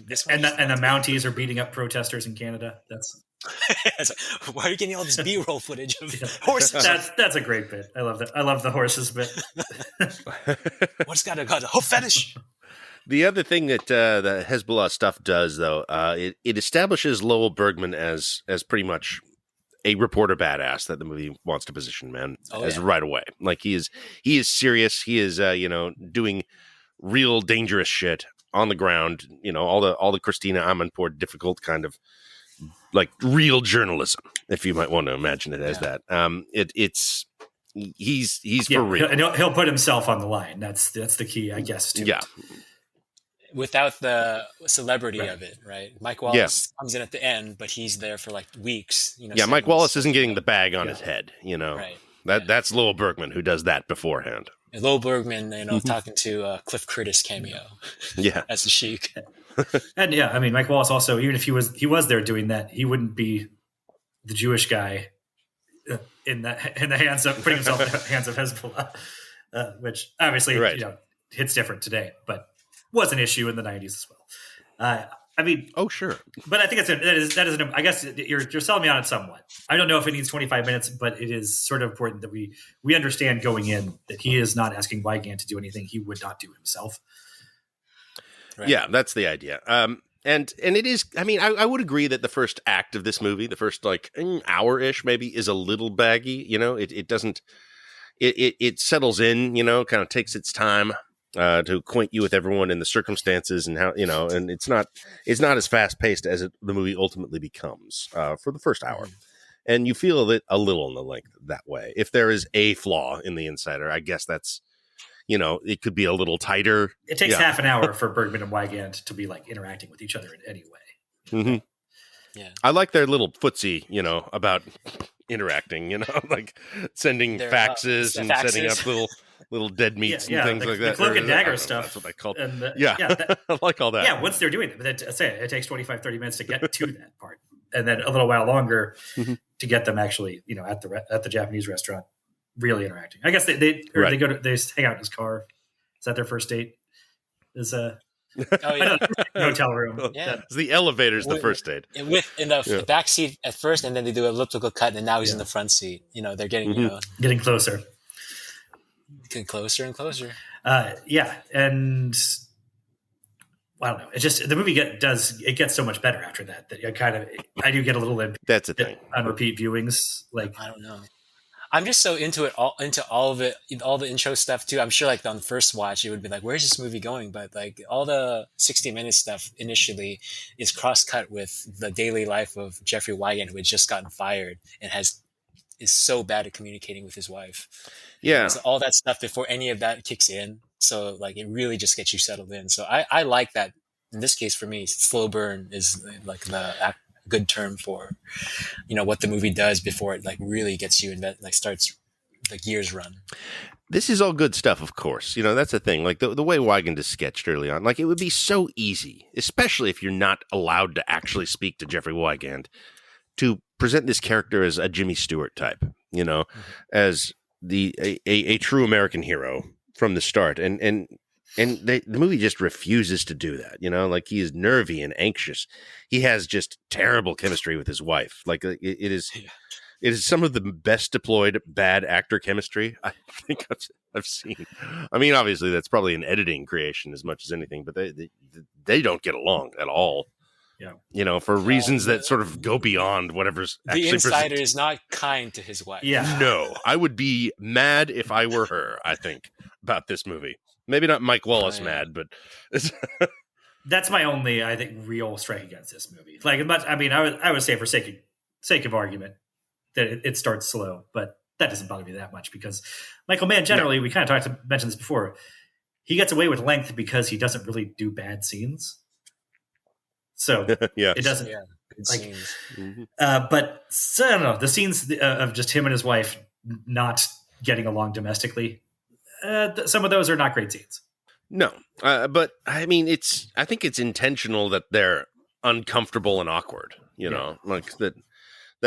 [SPEAKER 4] this one
[SPEAKER 2] and the Mounties are beating up protesters in Canada. That's
[SPEAKER 4] like, why are you getting all this B-roll footage of horses?
[SPEAKER 2] That's a great bit. I love that. I love the horses bit.
[SPEAKER 4] What's got a hoof fetish?
[SPEAKER 3] The other thing that the Hezbollah stuff does, though, it establishes Lowell Bergman as pretty much a reporter badass that the movie wants to position, man, right away. Like he is serious. He is, doing real dangerous shit on the ground. All the Christina Amanpour difficult kind of like real journalism, if you might want to imagine it as that. He's for real,
[SPEAKER 2] and he'll put himself on the line. That's the key, I guess. To it.
[SPEAKER 4] Without the celebrity of it, right? Mike Wallace comes in at the end, but he's there for like weeks.
[SPEAKER 3] Mike Wallace isn't getting the bag on his head. Right. That's Lowell Bergman who does that beforehand.
[SPEAKER 4] And Lowell Bergman, talking to Cliff Curtis cameo, as the Sheik.
[SPEAKER 2] And I mean, Mike Wallace also, even if he was there doing that, he wouldn't be the Jewish guy in the hands of putting himself in the hands of Hezbollah, which obviously hits different today, but was an issue in the 90s as well. I mean,
[SPEAKER 3] sure,
[SPEAKER 2] but I think that is I guess you're selling me on it somewhat. I don't know if it needs 25 minutes, but it is sort of important that we understand going in that he is not asking Wygant to do anything he would not do himself.
[SPEAKER 3] Right. Yeah, that's the idea. And it is, I mean, I would agree that the first act of this movie, the first like hour-ish maybe, is a little baggy. It doesn't, it settles in, kind of takes its time to acquaint you with everyone and the circumstances and how, and it's not as fast-paced as the movie ultimately becomes for the first hour. And you feel it a little in the length that way. If there is a flaw in The Insider, I guess that's, it could be a little tighter.
[SPEAKER 2] It takes half an hour for Bergman and Wygant to be like interacting with each other in any way.
[SPEAKER 3] Mm-hmm. Yeah, I like their little footsie, about interacting. Like sending faxes and setting up little dead meats and things like that.
[SPEAKER 2] The cloak and dagger stuff.
[SPEAKER 3] That's what they call.
[SPEAKER 2] That,
[SPEAKER 3] I like all that.
[SPEAKER 2] Yeah, once they're doing it, but it takes 25, 30 minutes to get to that part, and then a little while longer to get them actually, at the Japanese restaurant. Really interacting. I guess they hang out in his car. Is that their first date? Hotel room.
[SPEAKER 4] Yeah,
[SPEAKER 3] the elevator's the first date.
[SPEAKER 4] In the back seat at first, and then they do an elliptical cut, and now he's in the front seat. They're getting
[SPEAKER 2] getting closer,
[SPEAKER 4] getting closer and closer.
[SPEAKER 2] And I don't know. It just the movie gets so much better after that I do get a little
[SPEAKER 3] that's a thing
[SPEAKER 2] on repeat viewings. Like
[SPEAKER 4] I don't know. I'm just so into all of it, all the intro stuff too. I'm sure like on the first watch, it would be like, where's this movie going? But like all the 60 Minutes stuff initially is cross-cut with the daily life of Jeffrey Wygant, who had just gotten fired and is so bad at communicating with his wife.
[SPEAKER 3] Yeah.
[SPEAKER 4] So all that stuff before any of that kicks in. So like it really just gets you settled in. So I like that. In this case for me, slow burn is like the good term for what the movie does before it like really gets you starts the gears run.
[SPEAKER 3] This is all good stuff, of course. That's the thing. Like the way Wygant is sketched early on, like it would be so easy, especially if you're not allowed to actually speak to Jeffrey Wygant, to present this character as a Jimmy Stewart type. as a true American hero from the start, and the movie just refuses to do that. Like, he is nervy and anxious. He has just terrible chemistry with his wife. Like, it is some of the best deployed bad actor chemistry I think I've seen. I mean, obviously that's probably an editing creation as much as anything, but they don't get along at all.
[SPEAKER 2] Yeah.
[SPEAKER 3] For reasons that sort of go beyond whatever's
[SPEAKER 4] The
[SPEAKER 3] actually
[SPEAKER 4] insider is not kind to his wife.
[SPEAKER 2] Yeah.
[SPEAKER 3] No, I would be mad if I were her, I think, about this movie. Maybe not Mike Wallace mad, but
[SPEAKER 2] that's my only, I think, real strike against this movie. Like, I would say for sake of argument that it starts slow, but that doesn't bother me that much because Michael Mann generally, we kind of mentioned this before, he gets away with length because he doesn't really do bad scenes. So it doesn't like, but so, I don't know, the scenes of just him and his wife not getting along domestically, some of those are not great scenes.
[SPEAKER 3] No, but I mean, I think it's intentional that they're uncomfortable and awkward, like that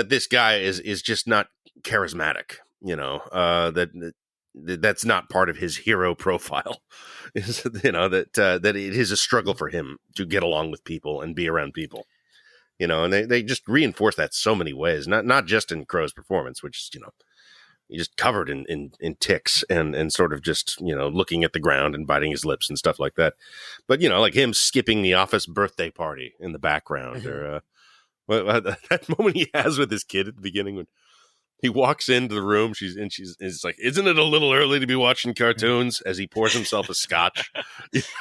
[SPEAKER 3] this guy is just not charismatic, that's not part of his hero profile. Is that it is a struggle for him to get along with people and be around people, and they just reinforce that so many ways, not just in Crow's performance, which is he's just covered in ticks and sort of just looking at the ground and biting his lips and stuff like that, but like him skipping the office birthday party in the background, or that moment he has with his kid at the beginning when he walks into the room, she's like, "Isn't it a little early to be watching cartoons?" As he pours himself a scotch.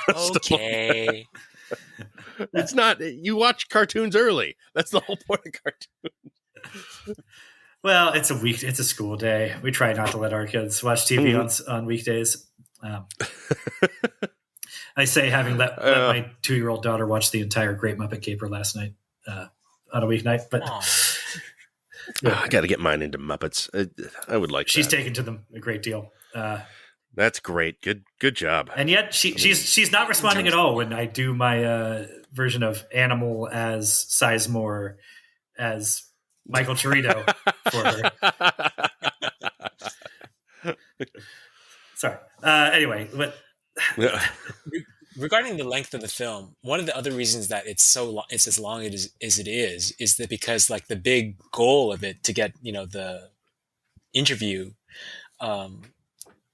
[SPEAKER 4] Okay.
[SPEAKER 3] It's not. You watch cartoons early. That's the whole point of cartoons.
[SPEAKER 2] Well, it's a school day. We try not to let our kids watch TV on weekdays. I say having let my 2-year-old daughter watch the entire Great Muppet Caper last night on a weeknight, but.
[SPEAKER 3] I got to get mine into Muppets. I would like.
[SPEAKER 2] She's taken to them a great deal.
[SPEAKER 3] That's great. Good job.
[SPEAKER 2] And yet she's not responding at all when I do my version of Animal as Sizemore as Michael Chirito for her. Sorry. Anyway, but
[SPEAKER 4] regarding the length of the film, one of the other reasons that it's as long as it is that because like the big goal of it to get the interview,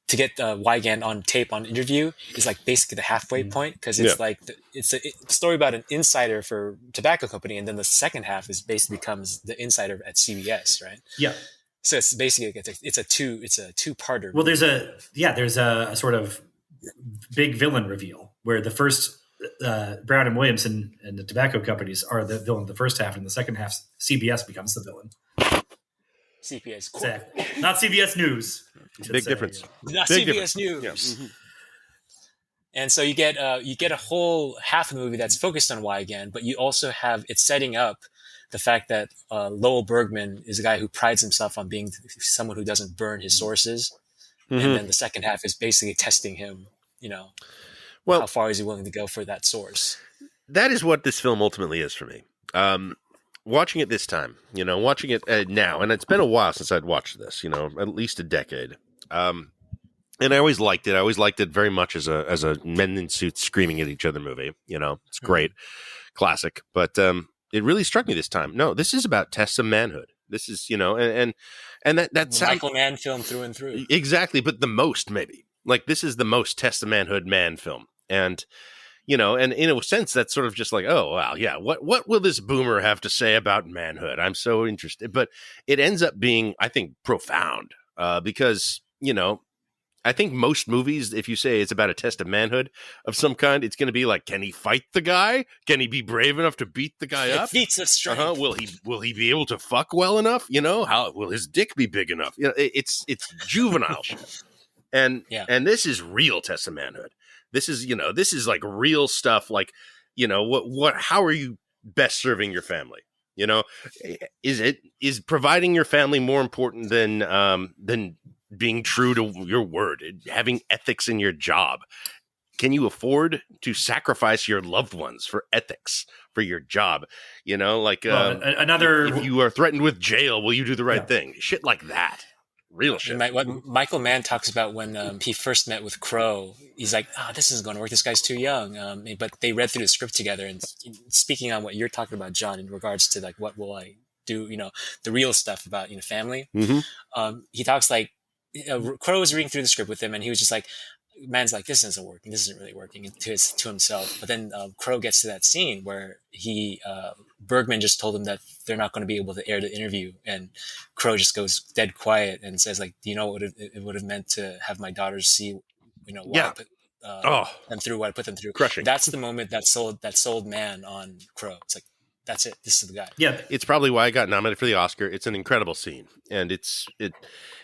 [SPEAKER 4] to get Wygant on tape on interview is like basically the halfway point, because it's like it's a story about an insider for tobacco company, and then the second half is basically becomes the insider at CBS, right?
[SPEAKER 2] Yeah. So
[SPEAKER 4] it's basically it's a two-parter.
[SPEAKER 2] Well, there's a sort of big villain reveal where the first Brown and Williamson and the tobacco companies are the villain in the first half, and in the second half CBS becomes the villain.
[SPEAKER 4] CBS,
[SPEAKER 2] exactly. Not CBS News.
[SPEAKER 3] Big difference.
[SPEAKER 4] Not
[SPEAKER 3] Big
[SPEAKER 4] CBS
[SPEAKER 3] difference.
[SPEAKER 4] News.
[SPEAKER 3] Yeah. Mm-hmm.
[SPEAKER 4] And so you get a whole half of the movie that's focused on Wygant, but you also have it setting up the fact that Lowell Bergman is a guy who prides himself on being someone who doesn't burn his sources, and then the second half is basically testing him. How far is he willing to go for that source?
[SPEAKER 3] That is what this film ultimately is for me. Watching it this time, watching it now, and it's been a while since I'd watched this, at least a decade. And I always liked it. I always liked it very much as a men in suits screaming at each other movie. It's great, classic. But it really struck me this time. No, this is about tests of manhood. This is, and that's
[SPEAKER 4] Michael Mann film through and through.
[SPEAKER 3] Exactly, but the most maybe. Like, this is the most test of manhood man film, and. And in a sense, that's sort of just like, oh, wow, yeah, what will this boomer have to say about manhood? I'm so interested. But it ends up being, I think, profound because, I think most movies, if you say it's about a test of manhood of some kind, it's going to be like, can he fight the guy? Can he be brave enough to beat the guy up?
[SPEAKER 4] Feats of strength.
[SPEAKER 3] Will he be able to fuck well enough? How will his dick be big enough? It's juvenile shit. And this is real test of manhood. This is like real stuff. Like, how are you best serving your family? Is providing your family more important than being true to your word, having ethics in your job? Can you afford to sacrifice your loved ones for ethics, for your job? If you are threatened with jail, will you do the right thing? Shit like that. real shit.
[SPEAKER 4] What Michael Mann talks about when he first met with Crow, he's like, this isn't going to work. This guy's too young. But they read through the script together. And speaking on what you're talking about, John, in regards to like, what will I do? The real stuff about, family.
[SPEAKER 3] Mm-hmm.
[SPEAKER 4] He talks like, Crow was reading through the script with him and he was just like, Man's like, this isn't working. This isn't really working to himself. But then Crow gets to that scene where Bergman just told him that they're not going to be able to air the interview. And Crow just goes dead quiet and says like, do you know what it would have meant to have my daughters see, what I put them through, what I put them through.
[SPEAKER 3] Crushing.
[SPEAKER 4] That's the moment that sold Mann on Crow. It's like, that's it. This is the guy.
[SPEAKER 2] Yeah.
[SPEAKER 3] It's probably why I got nominated for the Oscar. It's an incredible scene. And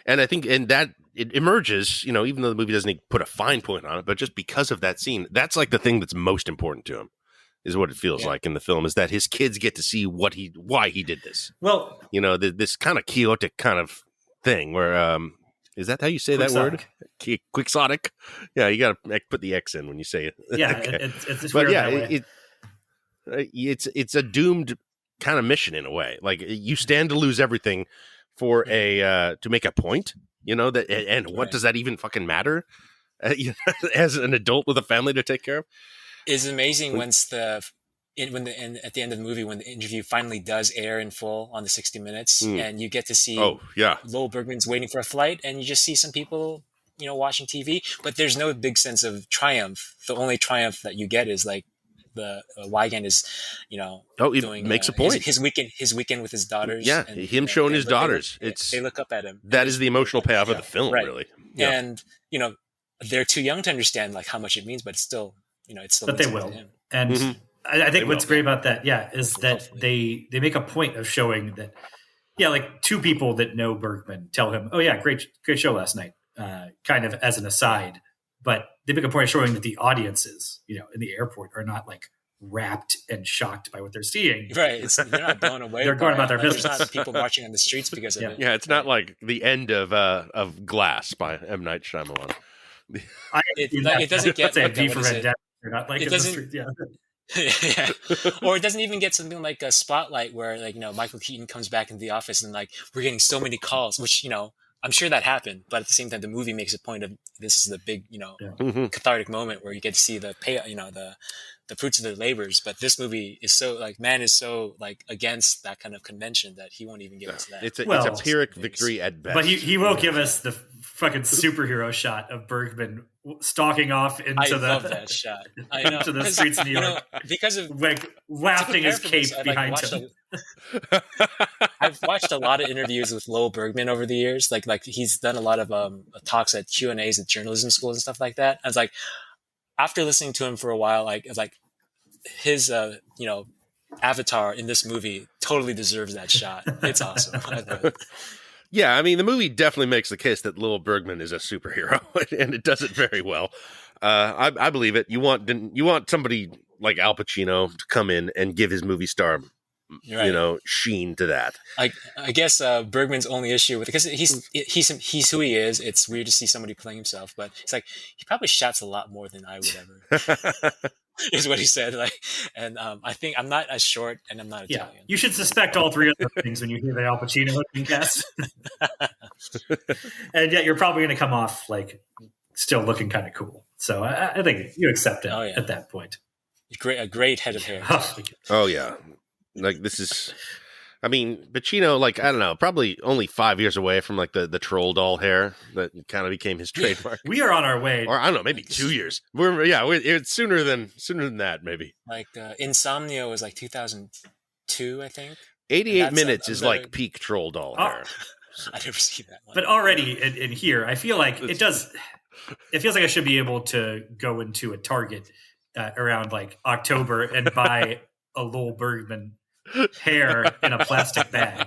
[SPEAKER 3] and I think, that it emerges, even though the movie doesn't put a fine point on it, but just because of that scene, that's like the thing that's most important to him, is what it feels like in the film, is that his kids get to see why he did this.
[SPEAKER 2] Well,
[SPEAKER 3] this kind of chaotic kind of thing where, is that how you say that word? Quixotic? Yeah, you got to put the X in when you say it.
[SPEAKER 2] Yeah,
[SPEAKER 3] okay.
[SPEAKER 2] it's weird that way.
[SPEAKER 3] It's a doomed kind of mission in a way. Like, you stand to lose everything for to make a point, what does that even fucking matter? As an adult with a family to take care of,
[SPEAKER 4] is amazing at the end of the movie when the interview finally does air in full on the 60 Minutes, and you get to see Lowell Bergman's waiting for a flight, and you just see some people watching TV, but there's no big sense of triumph. The only triumph that you get is like the Wygant is, doing,
[SPEAKER 3] makes a point.
[SPEAKER 4] His weekend with his daughters.
[SPEAKER 3] Yeah,
[SPEAKER 4] and,
[SPEAKER 3] him showing his daughters.
[SPEAKER 4] They look up at him.
[SPEAKER 3] That is the emotional payoff of the film, really. Yeah.
[SPEAKER 4] And they're too young to understand like how much it means, but it's still,
[SPEAKER 2] But they will. And I think what's great about that, is that they make a point of showing that, like two people that know Bergman tell him, "Oh yeah, great show last night," kind of as an aside. But they make a point of showing that the audiences, in the airport, are not like rapt and shocked by what they're seeing.
[SPEAKER 4] Right. They're not blown away.
[SPEAKER 2] They're going about their business.
[SPEAKER 4] There's not people marching on the streets because of it.
[SPEAKER 3] Yeah, it's not like the end of Glass by M. Night Shyamalan.
[SPEAKER 4] It doesn't get
[SPEAKER 2] like V for Vendetta. They're not like
[SPEAKER 4] it doesn't. Yeah. Or it doesn't even get something like a Spotlight where like Michael Keaton comes back into the office and like we're getting so many calls, which I'm sure that happened, but at the same time, the movie makes a point of this is the big, cathartic moment where you get to see the pay, the fruits of their labors. But this movie is so like, Mann is so like against that kind of convention that he won't even give us that.
[SPEAKER 3] It's a Pyrrhic victory at best.
[SPEAKER 2] But he will give us the fucking superhero shot of Bergman stalking off into
[SPEAKER 4] love that shot. I know.
[SPEAKER 2] into the streets of New York
[SPEAKER 4] because of
[SPEAKER 2] like wafting his cape behind him.
[SPEAKER 4] I've watched a lot of interviews with Lowell Bergman over the years. Like he's done a lot of talks at Q&As at journalism schools and stuff like that. I was like, after listening to him for a while, like I was like, his avatar in this movie totally deserves that shot. It's awesome.
[SPEAKER 3] Yeah, I mean, the movie definitely makes the case that Lowell Bergman is a superhero, and it does it very well. I believe it. You want somebody like Al Pacino to come in and give his movie star, sheen to that.
[SPEAKER 4] I guess Bergman's only issue with, because he's who he is. It's weird to see somebody playing himself, but it's like he probably shouts a lot more than I would ever. Is what he said. Like, and I think I'm not as short, and I'm not Italian.
[SPEAKER 2] You should suspect all three of those things when you hear the Al Pacino being cast, and yet you're probably going to come off like still looking kind of cool. So I think you accept it at that point.
[SPEAKER 4] A great head of hair.
[SPEAKER 3] Oh yeah, like this is. I mean, Pacino, like, I don't know, probably only 5 years away from like the troll doll hair that kind of became his trademark.
[SPEAKER 2] We are on our way,
[SPEAKER 3] or I don't know, maybe 2 years. It's sooner than that, maybe.
[SPEAKER 4] Like Insomnia was like 2002, I think.
[SPEAKER 3] 88 minutes is like peak troll doll hair.
[SPEAKER 4] I never see that one.
[SPEAKER 2] But already in here, I feel like it does. It feels like I should be able to go into a Target around like October and buy a Lowell Bergman hair in a plastic bag.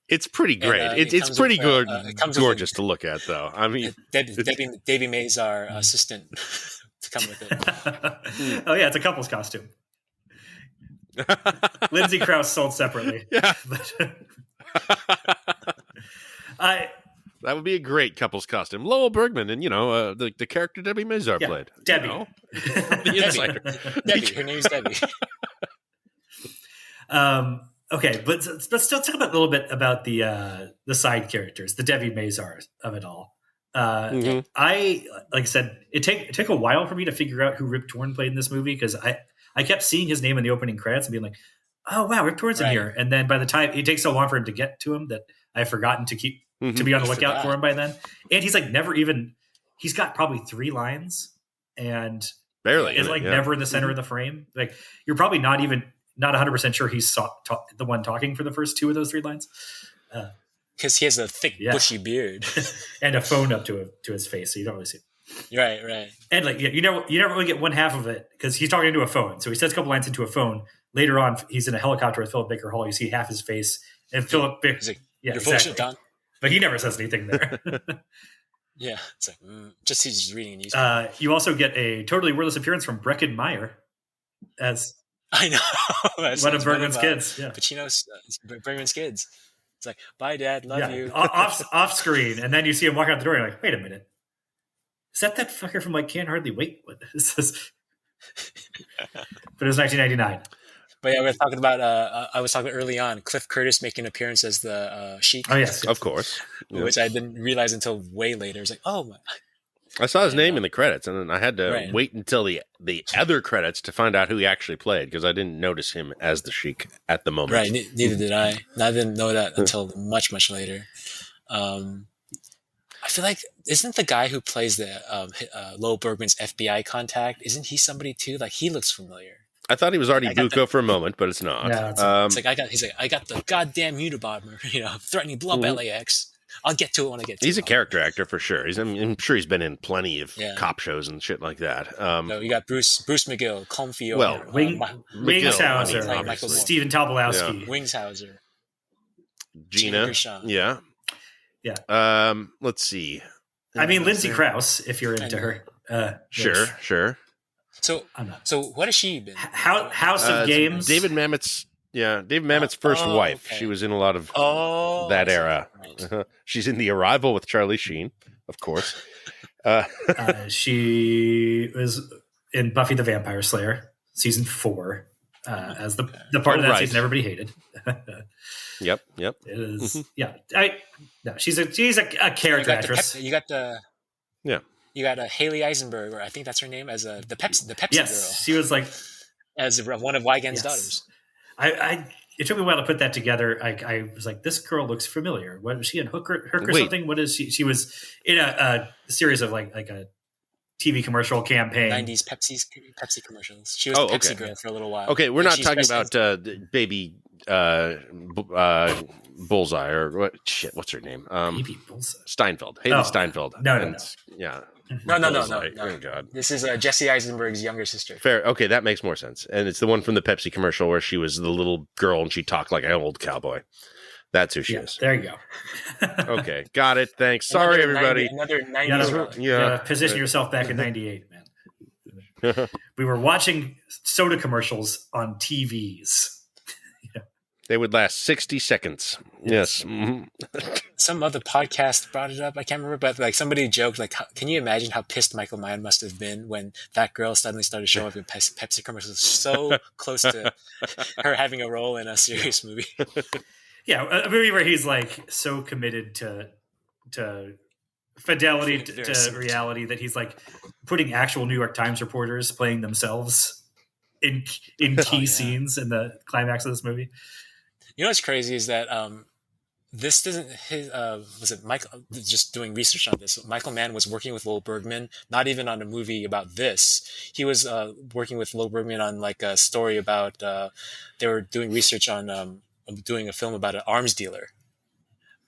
[SPEAKER 3] It's pretty great. It's pretty good, gorgeous to look at, though. I mean,
[SPEAKER 4] Davy May's our assistant to come with it.
[SPEAKER 2] Oh yeah, it's a couple's costume. Lindsay Krause sold separately.
[SPEAKER 3] Yeah.
[SPEAKER 2] That
[SPEAKER 3] would be a great couple's costume. Lowell Bergman and, the character Debbie Mazar played.
[SPEAKER 2] Debbie.
[SPEAKER 3] The insider.
[SPEAKER 4] Debbie. Her name's Debbie.
[SPEAKER 2] Okay, but still talk about a little bit about the side characters, the Debbie Mazars of it all. I like I said, it took a while for me to figure out who Rip Torn played in this movie because I kept seeing his name in the opening credits and being like, oh wow, Rip Torn's in here, and then by the time it takes so long for him to get to him that I've forgotten to keep to be on the lookout for him by then. And he's like never even he's got probably 3 lines and
[SPEAKER 3] barely
[SPEAKER 2] is like never in the center of the frame. Like you're probably not 100% sure he's the one talking for the first 2 of those 3 lines.
[SPEAKER 4] Because he has a thick, bushy beard
[SPEAKER 2] and a phone up to his face, so you don't really see it.
[SPEAKER 4] Right.
[SPEAKER 2] And like you never really get one half of it because he's talking into a phone. So he says a couple lines into a phone. Later on, he's in a helicopter with Philip Baker Hall. You see half his face, and Philip Baker.
[SPEAKER 4] He's like,
[SPEAKER 2] yeah,
[SPEAKER 4] you're full of shit, Don.
[SPEAKER 2] But he never says anything there.
[SPEAKER 4] Yeah, it's like he's just reading a newspaper.
[SPEAKER 2] You also get a totally wordless appearance from Breckin Meyer as
[SPEAKER 4] I know
[SPEAKER 2] one of Bergman's kids. Yeah,
[SPEAKER 4] Pacino's Bergman's kids. It's like, bye, Dad, love you.
[SPEAKER 2] off screen, and then you see him walking out the door. You're like, wait a minute, is that fucker from like Can't Hardly Wait? What is this? But it was 1999.
[SPEAKER 4] But yeah, we were talking about. I was talking early on. Cliff Curtis making an appearance as the Sheik.
[SPEAKER 2] Oh yes,
[SPEAKER 3] of course.
[SPEAKER 4] Which I didn't realize until way later. It's like, oh my.
[SPEAKER 3] I saw his name in the credits, and then I had to wait until the other credits to find out who he actually played because I didn't notice him as the Sheik at the moment.
[SPEAKER 4] Right, neither did I. And I didn't know that until much, much later. I feel like isn't the guy who plays the Lowell Bergman's FBI contact? Isn't he somebody too? Like he looks familiar.
[SPEAKER 3] I thought he was already Bucco for a moment, but it's not.
[SPEAKER 2] Yeah,
[SPEAKER 4] it's like I got the goddamn Unabomber, threatening to blow up LAX. I'll get to it when I get to it.
[SPEAKER 3] He's a character actor for sure. I'm sure he's been in plenty of cop shows and shit like that.
[SPEAKER 4] No, you got Bruce McGill, Comfio,
[SPEAKER 2] Wingshauser, Stephen Tobolowsky,
[SPEAKER 4] Wingshauser,
[SPEAKER 3] Gina. Yeah. Let's see.
[SPEAKER 2] I mean, Lindsay Krause, if you're into her.
[SPEAKER 3] Sure.
[SPEAKER 4] So what has she been?
[SPEAKER 2] House of Games.
[SPEAKER 3] David Mamet's first wife. Okay. She was in a lot of that era. Right. She's in The Arrival with Charlie Sheen, of course.
[SPEAKER 2] She was in Buffy the Vampire Slayer, season 4, as the part of that season everybody hated.
[SPEAKER 3] Yep.
[SPEAKER 2] It is. She's a character actress.
[SPEAKER 4] You got Haley Eisenberg, or I think that's her name, as the Pepsi girl.
[SPEAKER 2] She was like
[SPEAKER 4] as one of Weigand's daughters.
[SPEAKER 2] It took me a while to put that together. I was like, this girl looks familiar. What was she in Hook or something? What is she? She was in a series of like a TV commercial campaign.
[SPEAKER 4] 90s Pepsi commercials. She was the Pepsi girl for a little while.
[SPEAKER 3] Okay, we're not talking about baby Bullseye or what? Shit, what's her name?
[SPEAKER 2] Baby Bullseye.
[SPEAKER 3] Steinfeld. Haley Steinfeld.
[SPEAKER 2] No.
[SPEAKER 3] Yeah.
[SPEAKER 4] No.
[SPEAKER 3] Oh, God.
[SPEAKER 4] This is Jesse Eisenberg's younger sister.
[SPEAKER 3] Fair. Okay, that makes more sense. And it's the one from the Pepsi commercial where she was the little girl and she talked like an old cowboy. That's who she is.
[SPEAKER 2] There you go.
[SPEAKER 3] Okay, got it. Thanks. Sorry, everybody.
[SPEAKER 4] Another 90s.
[SPEAKER 2] You gotta position yourself back in 98, man. We were watching soda commercials on TVs.
[SPEAKER 3] They would last 60 seconds. Yes. Mm-hmm.
[SPEAKER 4] Some other podcast brought it up. I can't remember, but like somebody joked, like, can you imagine how pissed Michael Mann must have been when that girl suddenly started showing up in Pepsi commercials so close to her having a role in a serious movie?
[SPEAKER 2] Yeah, a movie where he's like so committed to fidelity to reality that he's like putting actual New York Times reporters playing themselves in key scenes in the climax of this movie.
[SPEAKER 4] You know what's crazy is that this doesn't. Was it Michael? Just doing research on this. Michael Mann was working with Lowell Bergman, not even on a movie about this. He was working with Lowell Bergman on like a story about. They were doing research on doing a film about an arms dealer.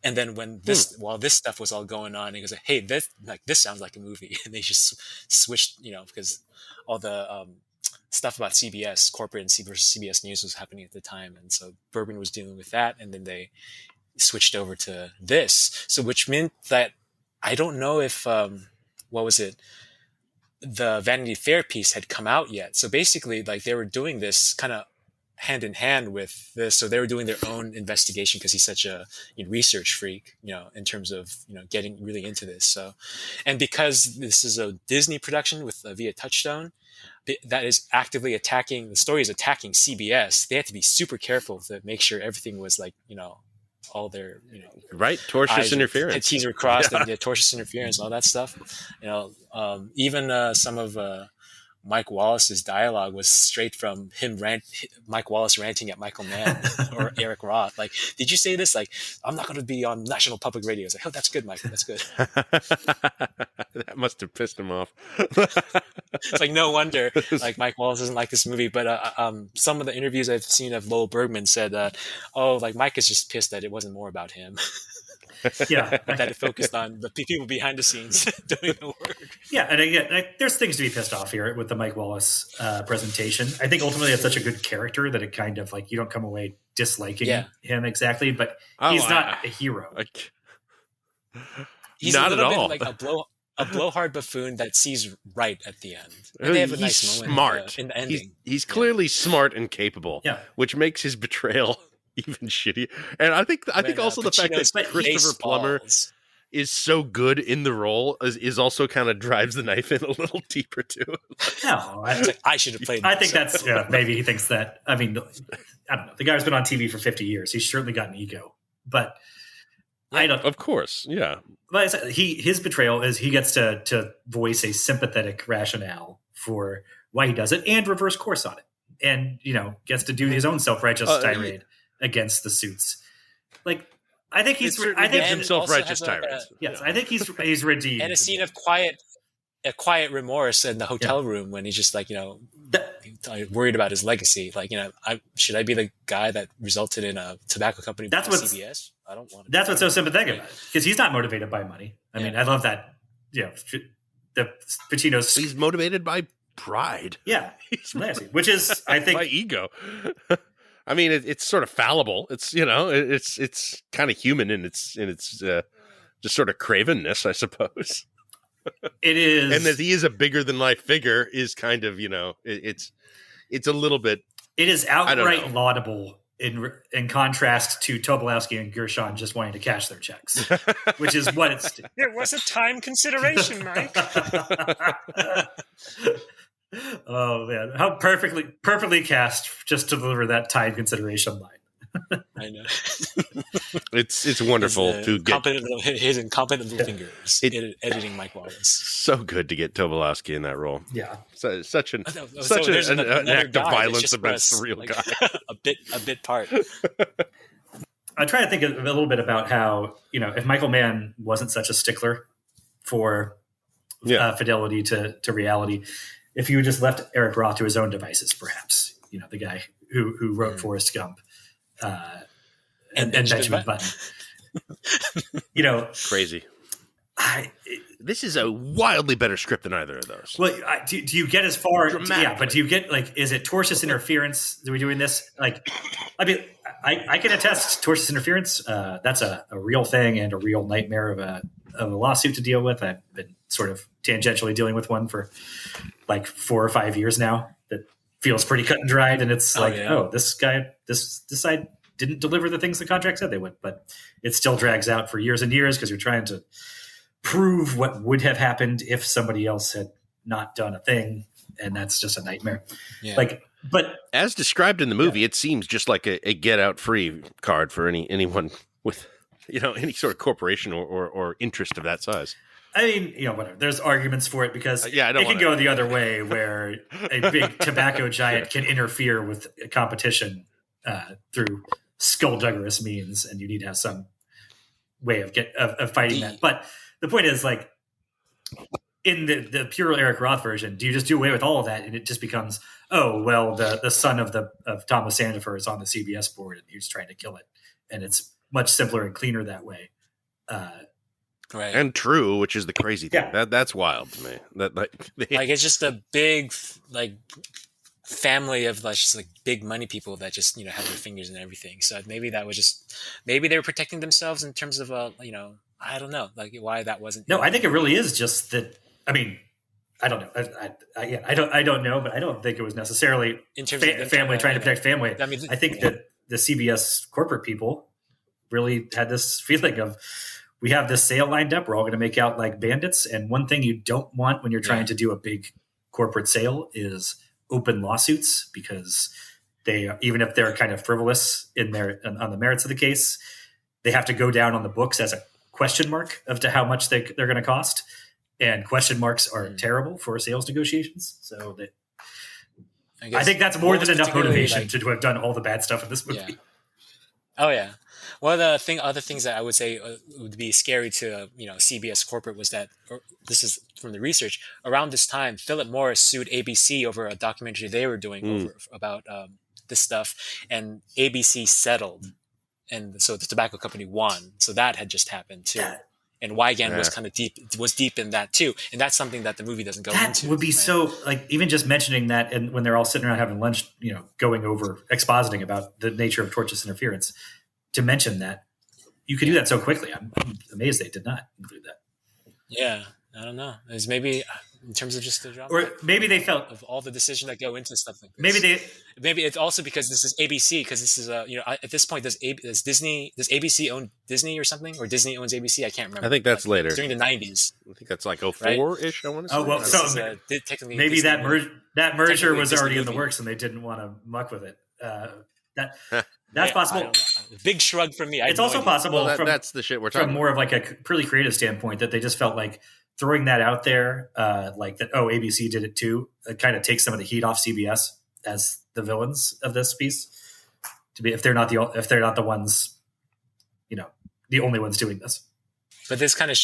[SPEAKER 4] And then when while this stuff was all going on, he goes, "Hey, this sounds like a movie," and they just switched, because all the stuff about CBS, corporate and versus CBS News was happening at the time. And so Bergman was dealing with that. And then they switched over to this. So which meant that I don't know if, the Vanity Fair piece had come out yet. So basically like they were doing this kind of hand in hand with this. So they were doing their own investigation because he's such a research freak, in terms of, getting really into this. So, and because this is a Disney production with via Touchstone, that is actively attacking the story is attacking CBS, they had to be super careful to make sure everything was like, all their,
[SPEAKER 3] right, tortious interference,
[SPEAKER 4] T's were crossed, and tortious interference, all that stuff. Even some of Mike Wallace's dialogue was straight from Mike Wallace ranting at Michael Mann or Eric Roth. Like, did you say this? Like, I'm not going to be on national public radio. It's like, oh, that's good, Mike. That's good.
[SPEAKER 3] That must have pissed him off.
[SPEAKER 4] It's like, no wonder like Mike Wallace doesn't like this movie. But some of the interviews I've seen of Lowell Bergman said, like Mike is just pissed that it wasn't more about him.
[SPEAKER 2] Yeah,
[SPEAKER 4] that it focused on the people behind the scenes doing the work.
[SPEAKER 2] Yeah, and again, there's things to be pissed off here with the Mike Wallace presentation. I think ultimately it's such a good character that it kind of like you don't come away disliking him exactly, but he's not a hero.
[SPEAKER 4] He's
[SPEAKER 3] not
[SPEAKER 4] a little
[SPEAKER 3] at all.
[SPEAKER 4] bit like a blowhard buffoon that sees right at the end. And they have a nice moment
[SPEAKER 3] smart.
[SPEAKER 4] In the ending.
[SPEAKER 3] He's clearly smart and capable, which makes his betrayal even shitty. And I think also the fact that Christopher Plummer is so good in the role is also kind of drives the knife in a little deeper too.
[SPEAKER 2] No,
[SPEAKER 4] I should have played.
[SPEAKER 2] I think that's maybe he thinks that. I mean, I don't know. The guy's been on TV for 50 years. He's certainly got an ego, but I don't.
[SPEAKER 3] Of course, yeah.
[SPEAKER 2] But his betrayal is he gets to voice a sympathetic rationale for why he does it and reverse course on it, and gets to do his own self-righteous tirade against the suits. Like, I think he's
[SPEAKER 3] self-righteous tirades.
[SPEAKER 2] Yes, I think he's redeemed.
[SPEAKER 4] And a scene of quiet remorse in the hotel room when he's just like, worried about his legacy. Like, should I be the guy that resulted in a tobacco company by CBS? I don't want to.
[SPEAKER 2] That's what's so sympathetic about it, because he's not motivated by money. I mean, I love that. The Pacino's.
[SPEAKER 3] He's motivated by pride.
[SPEAKER 2] Yeah, which is, I think,
[SPEAKER 3] by ego. I mean, it's sort of fallible. It's it's kind of human in its just sort of cravenness, I suppose.
[SPEAKER 2] It is,
[SPEAKER 3] and that he is a bigger than life figure is kind of it's a little bit.
[SPEAKER 2] It is outright laudable in contrast to Tobolowsky and Gershon just wanting to cash their checks, which is what it's.
[SPEAKER 4] There was a time consideration, Mike.
[SPEAKER 2] Oh man, how perfectly cast just to deliver that time consideration line.
[SPEAKER 4] I know.
[SPEAKER 3] It's wonderful to get
[SPEAKER 4] his incompetent little fingers editing Mike Wallace.
[SPEAKER 3] So good to get Tobolowsky in that role.
[SPEAKER 2] Yeah,
[SPEAKER 3] such an act of violence against the real guy.
[SPEAKER 4] a bit part.
[SPEAKER 2] I try to think a little bit about how if Michael Mann wasn't such a stickler for fidelity to reality, if you just left Eric Roth to his own devices, perhaps the guy who wrote Forrest Gump. And Benjamin Button.
[SPEAKER 3] Crazy. This is a wildly better script than either of those.
[SPEAKER 2] Well, do you get as far? Yeah, but do you get is it tortious interference? Are we doing this? Like, I mean, I can attest tortious interference. That's a real thing and a real nightmare of a lawsuit to deal with. I've been sort of tangentially dealing with one for like 4 or 5 years now. That feels pretty cut and dried, and it's this guy, this side didn't deliver the things the contract said they would, but it still drags out for years and years because you're trying to prove what would have happened if somebody else had not done a thing, and that's just a nightmare. Yeah. But
[SPEAKER 3] as described in the movie, it seems just like a get out free card for anyone with any sort of corporation or interest of that size.
[SPEAKER 2] I mean, whatever. There's arguments for it because it can go the other way, where a big tobacco giant can interfere with competition through skullduggerous means, and you need to have some way of fighting that. But the point is, like, in the pure Eric Roth version, do you just do away with all of that, and it just becomes, the son of Thomas Sandifer is on the CBS board, and he's trying to kill it, and it's much simpler and cleaner that way.
[SPEAKER 4] Right.
[SPEAKER 3] And true, which is the crazy thing. Yeah. That's wild to me.
[SPEAKER 4] It's just a big family of just big money people that just have their fingers in everything. So maybe that was maybe they were protecting themselves in terms of I don't know, why that wasn't.
[SPEAKER 2] No, I think it really is just that. I mean, I don't know. I don't know, but I don't think it was necessarily in terms of family trying to protect family. I mean, I think that the CBS corporate people really had this feeling of, we have this sale lined up. We're all going to make out like bandits. And one thing you don't want when you're trying to do a big corporate sale is open lawsuits, because they, even if they're kind of frivolous on the merits of the case, they have to go down on the books as a question mark of to how much they're going to cost. And question marks are terrible for sales negotiations. So I think that's more than enough motivation to have done all the bad stuff in this movie.
[SPEAKER 4] Yeah. Oh yeah. One of the other things that I would say would be scary to CBS corporate was that, this is from the research, around this time Philip Morris sued ABC over a documentary they were doing about this stuff, and ABC settled, and so the tobacco company won. So that had just happened too. And Wygant was kind of deep in that too, and that's something that the movie doesn't go into.
[SPEAKER 2] That would be so, like, even just mentioning that, and when they're all sitting around having lunch, going over, expositing about the nature of tortious interference, to mention that you could do that so quickly. I'm amazed they did not include that.
[SPEAKER 4] Yeah, I don't know. It's maybe in terms of just the drama,
[SPEAKER 2] or maybe they felt
[SPEAKER 4] of all the decisions that go into stuff like this.
[SPEAKER 2] Maybe
[SPEAKER 4] it's also because this is ABC, because this is at this point does ABC own Disney or something, or Disney owns ABC? I can't remember.
[SPEAKER 3] I think that's later,
[SPEAKER 4] during the 90s.
[SPEAKER 3] I think that's like 04-ish. I want to say.
[SPEAKER 2] Oh well, so
[SPEAKER 4] technically
[SPEAKER 2] maybe
[SPEAKER 4] Disney
[SPEAKER 2] that merger was
[SPEAKER 4] Disney
[SPEAKER 2] already in the
[SPEAKER 4] movie.
[SPEAKER 2] works and they didn't want to muck with it. That's possible.
[SPEAKER 4] Big shrug from me.
[SPEAKER 2] It's also possible.
[SPEAKER 3] That's the shit we're talking
[SPEAKER 2] from more of like a purely creative standpoint, that they just felt like throwing that out there, like that. Oh, ABC did it too. It kind of takes some of the heat off CBS as the villains of this piece. To be, if they're not the ones, the only ones doing this.
[SPEAKER 4] But this kind of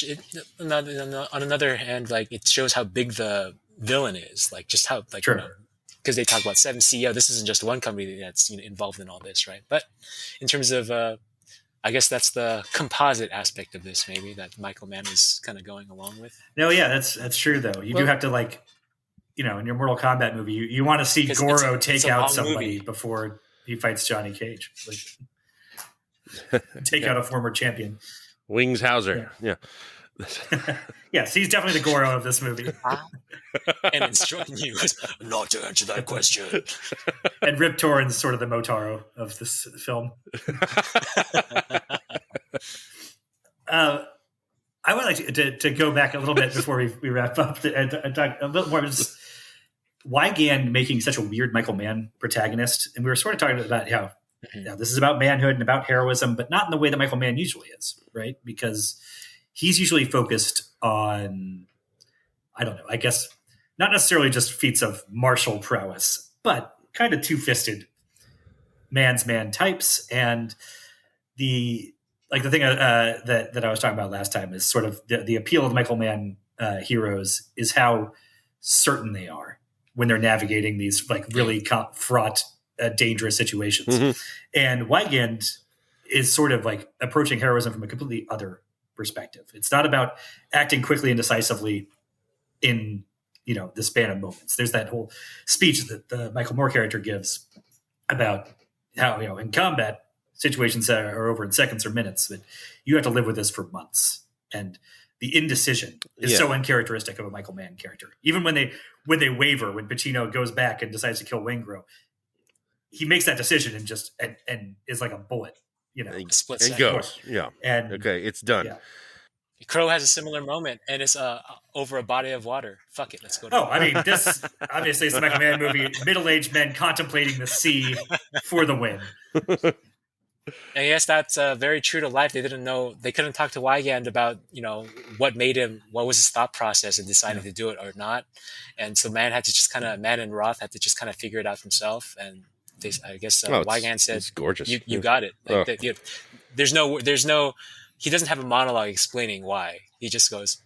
[SPEAKER 4] on another hand, like, it shows how big the villain is. Like, just how, like,
[SPEAKER 2] sure.
[SPEAKER 4] Because they talk about 7 CEO. This isn't just one company that's involved in all this, right? But in terms of, I guess that's the composite aspect of this, maybe, that Michael Mann is kind of going along with.
[SPEAKER 2] No, yeah, that's true though. You do have to, like, in your Mortal Kombat movie, you want to see Goro take out somebody before he fights Johnny Cage, like take out a former champion.
[SPEAKER 3] Wings Hauser, yeah.
[SPEAKER 2] Yes, he's definitely the Goro of this movie.
[SPEAKER 4] And instructing you not to answer that question.
[SPEAKER 2] And Rip Torn's sort of the Motaro of this film. I would like to go back a little bit before we wrap up and talk a little more. Just Wygant making such a weird Michael Mann protagonist, and we were sort of talking about how this is about manhood and about heroism, but not in the way that Michael Mann usually is, right? Because he's usually focused on, I don't know, I guess not necessarily just feats of martial prowess, but kind of two-fisted man's man types. And the thing that I was talking about last time is sort of the appeal of the Michael Mann heroes is how certain they are when they're navigating these like really fraught, dangerous situations. Mm-hmm. And Wygant is sort of like approaching heroism from a completely other perspective. It's not about acting quickly and decisively in the span of moments. There's that whole speech that the Michael Moore character gives about how in combat situations are over in seconds or minutes, but you have to live with this for months. And the indecision is so uncharacteristic of a Michael Mann character. Even when they waver, when Pacino goes back and decides to kill Waingro, he makes that decision and is like a bullet.
[SPEAKER 4] Split
[SPEAKER 3] and goes. Yeah.
[SPEAKER 2] And
[SPEAKER 3] okay, it's done.
[SPEAKER 2] Yeah.
[SPEAKER 4] Crow has a similar moment, and it's over a body of water. Fuck it, let's go.
[SPEAKER 2] I mean, this obviously is a Michael Mann movie. Middle-aged men contemplating the sea for the win.
[SPEAKER 4] And yes, that's very true to life. They didn't know. They couldn't talk to Wygant about what was his thought process in deciding to do it or not. And so Mann and Roth had to just kind of figure it out himself. And I guess Wygant said,
[SPEAKER 3] "It's gorgeous.
[SPEAKER 4] You got it." Like, there's no. He doesn't have a monologue explaining why. He just goes,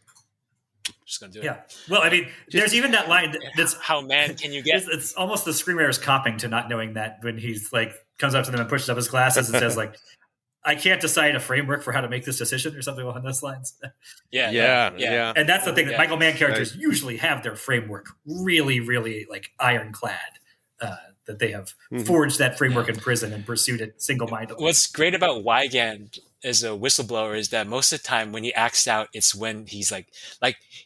[SPEAKER 4] "Just gonna do it."
[SPEAKER 2] Yeah. Well, I mean, there's even that line that's
[SPEAKER 4] how man can you get?
[SPEAKER 2] It's almost the screenwriter's copping to not knowing that when he's like comes up to them and pushes up his glasses and says like, "I can't decide a framework for how to make this decision" or something along those lines.
[SPEAKER 3] Yeah.
[SPEAKER 2] And that's the thing that Michael Mann characters usually have their framework really, really like ironclad. That they have forged that framework in prison and pursued it single-mindedly.
[SPEAKER 4] What's great about Wygant as a whistleblower is that most of the time when he acts out, it's when he's like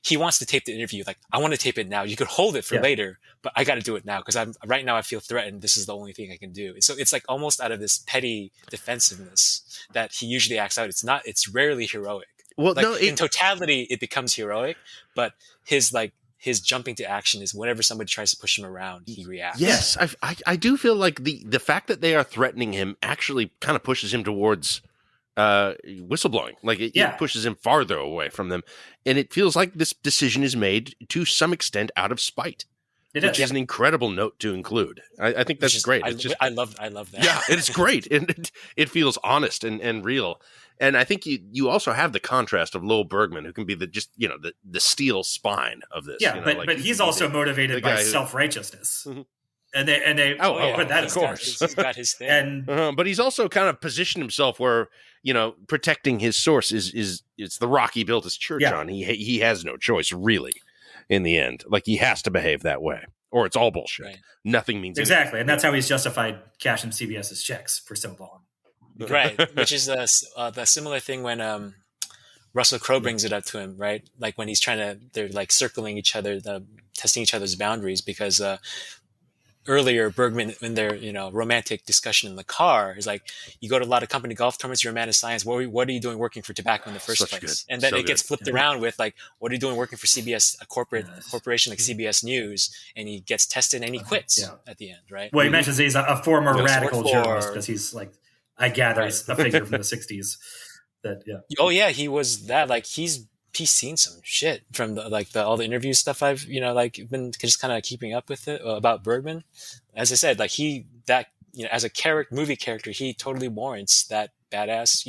[SPEAKER 4] he wants to tape the interview. Like, I want to tape it now. You could hold it for later, but I got to do it now because right now I feel threatened. This is the only thing I can do. So it's like almost out of this petty defensiveness that he usually acts out. It's rarely heroic.
[SPEAKER 3] Well,
[SPEAKER 4] in totality, it becomes heroic, but his his jumping to action is whenever somebody tries to push him around, he reacts.
[SPEAKER 3] Yes, I do feel like the fact that they are threatening him actually kind of pushes him towards whistleblowing. Like it pushes him farther away from them, and it feels like this decision is made to some extent out of spite. Which is an incredible note to include. I think that's great.
[SPEAKER 4] I love that.
[SPEAKER 3] Yeah, it's great, and it feels honest and real. And I think you also have the contrast of Lowell Bergman, who can be the steel spine of this.
[SPEAKER 2] Yeah, but he's also motivated by self-righteousness.
[SPEAKER 3] Mm-hmm.
[SPEAKER 2] And they put that,
[SPEAKER 3] of course.
[SPEAKER 4] He's got his thing.
[SPEAKER 3] But he's also kind of positioned himself where, protecting his source is it's the rock he built his church on. He has no choice, really, in the end. Like, he has to behave that way, or it's all bullshit. Right. Nothing means
[SPEAKER 2] exactly,
[SPEAKER 3] anything.
[SPEAKER 2] and that's how he's justified cashing CBS's checks for so long.
[SPEAKER 4] Right, which is the similar thing when Russell Crowe brings it up to him, right? Like when they're like circling each other, testing each other's boundaries, because earlier Bergman, in their romantic discussion in the car, is like, you go to a lot of company golf tournaments, you're a man of science. What are you doing working for tobacco in the first place? And then it gets flipped around with like, what are you doing working for CBS, a corporation like CBS News? And he gets tested and he quits at the end, right?
[SPEAKER 2] Well, he mentions he's a former radical journalist, because he's like, I gather, a figure from the 60s.
[SPEAKER 4] Oh yeah, he was that. Like he's seen some shit from all the interview stuff I've been just kind of keeping up with it about Bergman. As I said, like as a movie character, he totally warrants that badass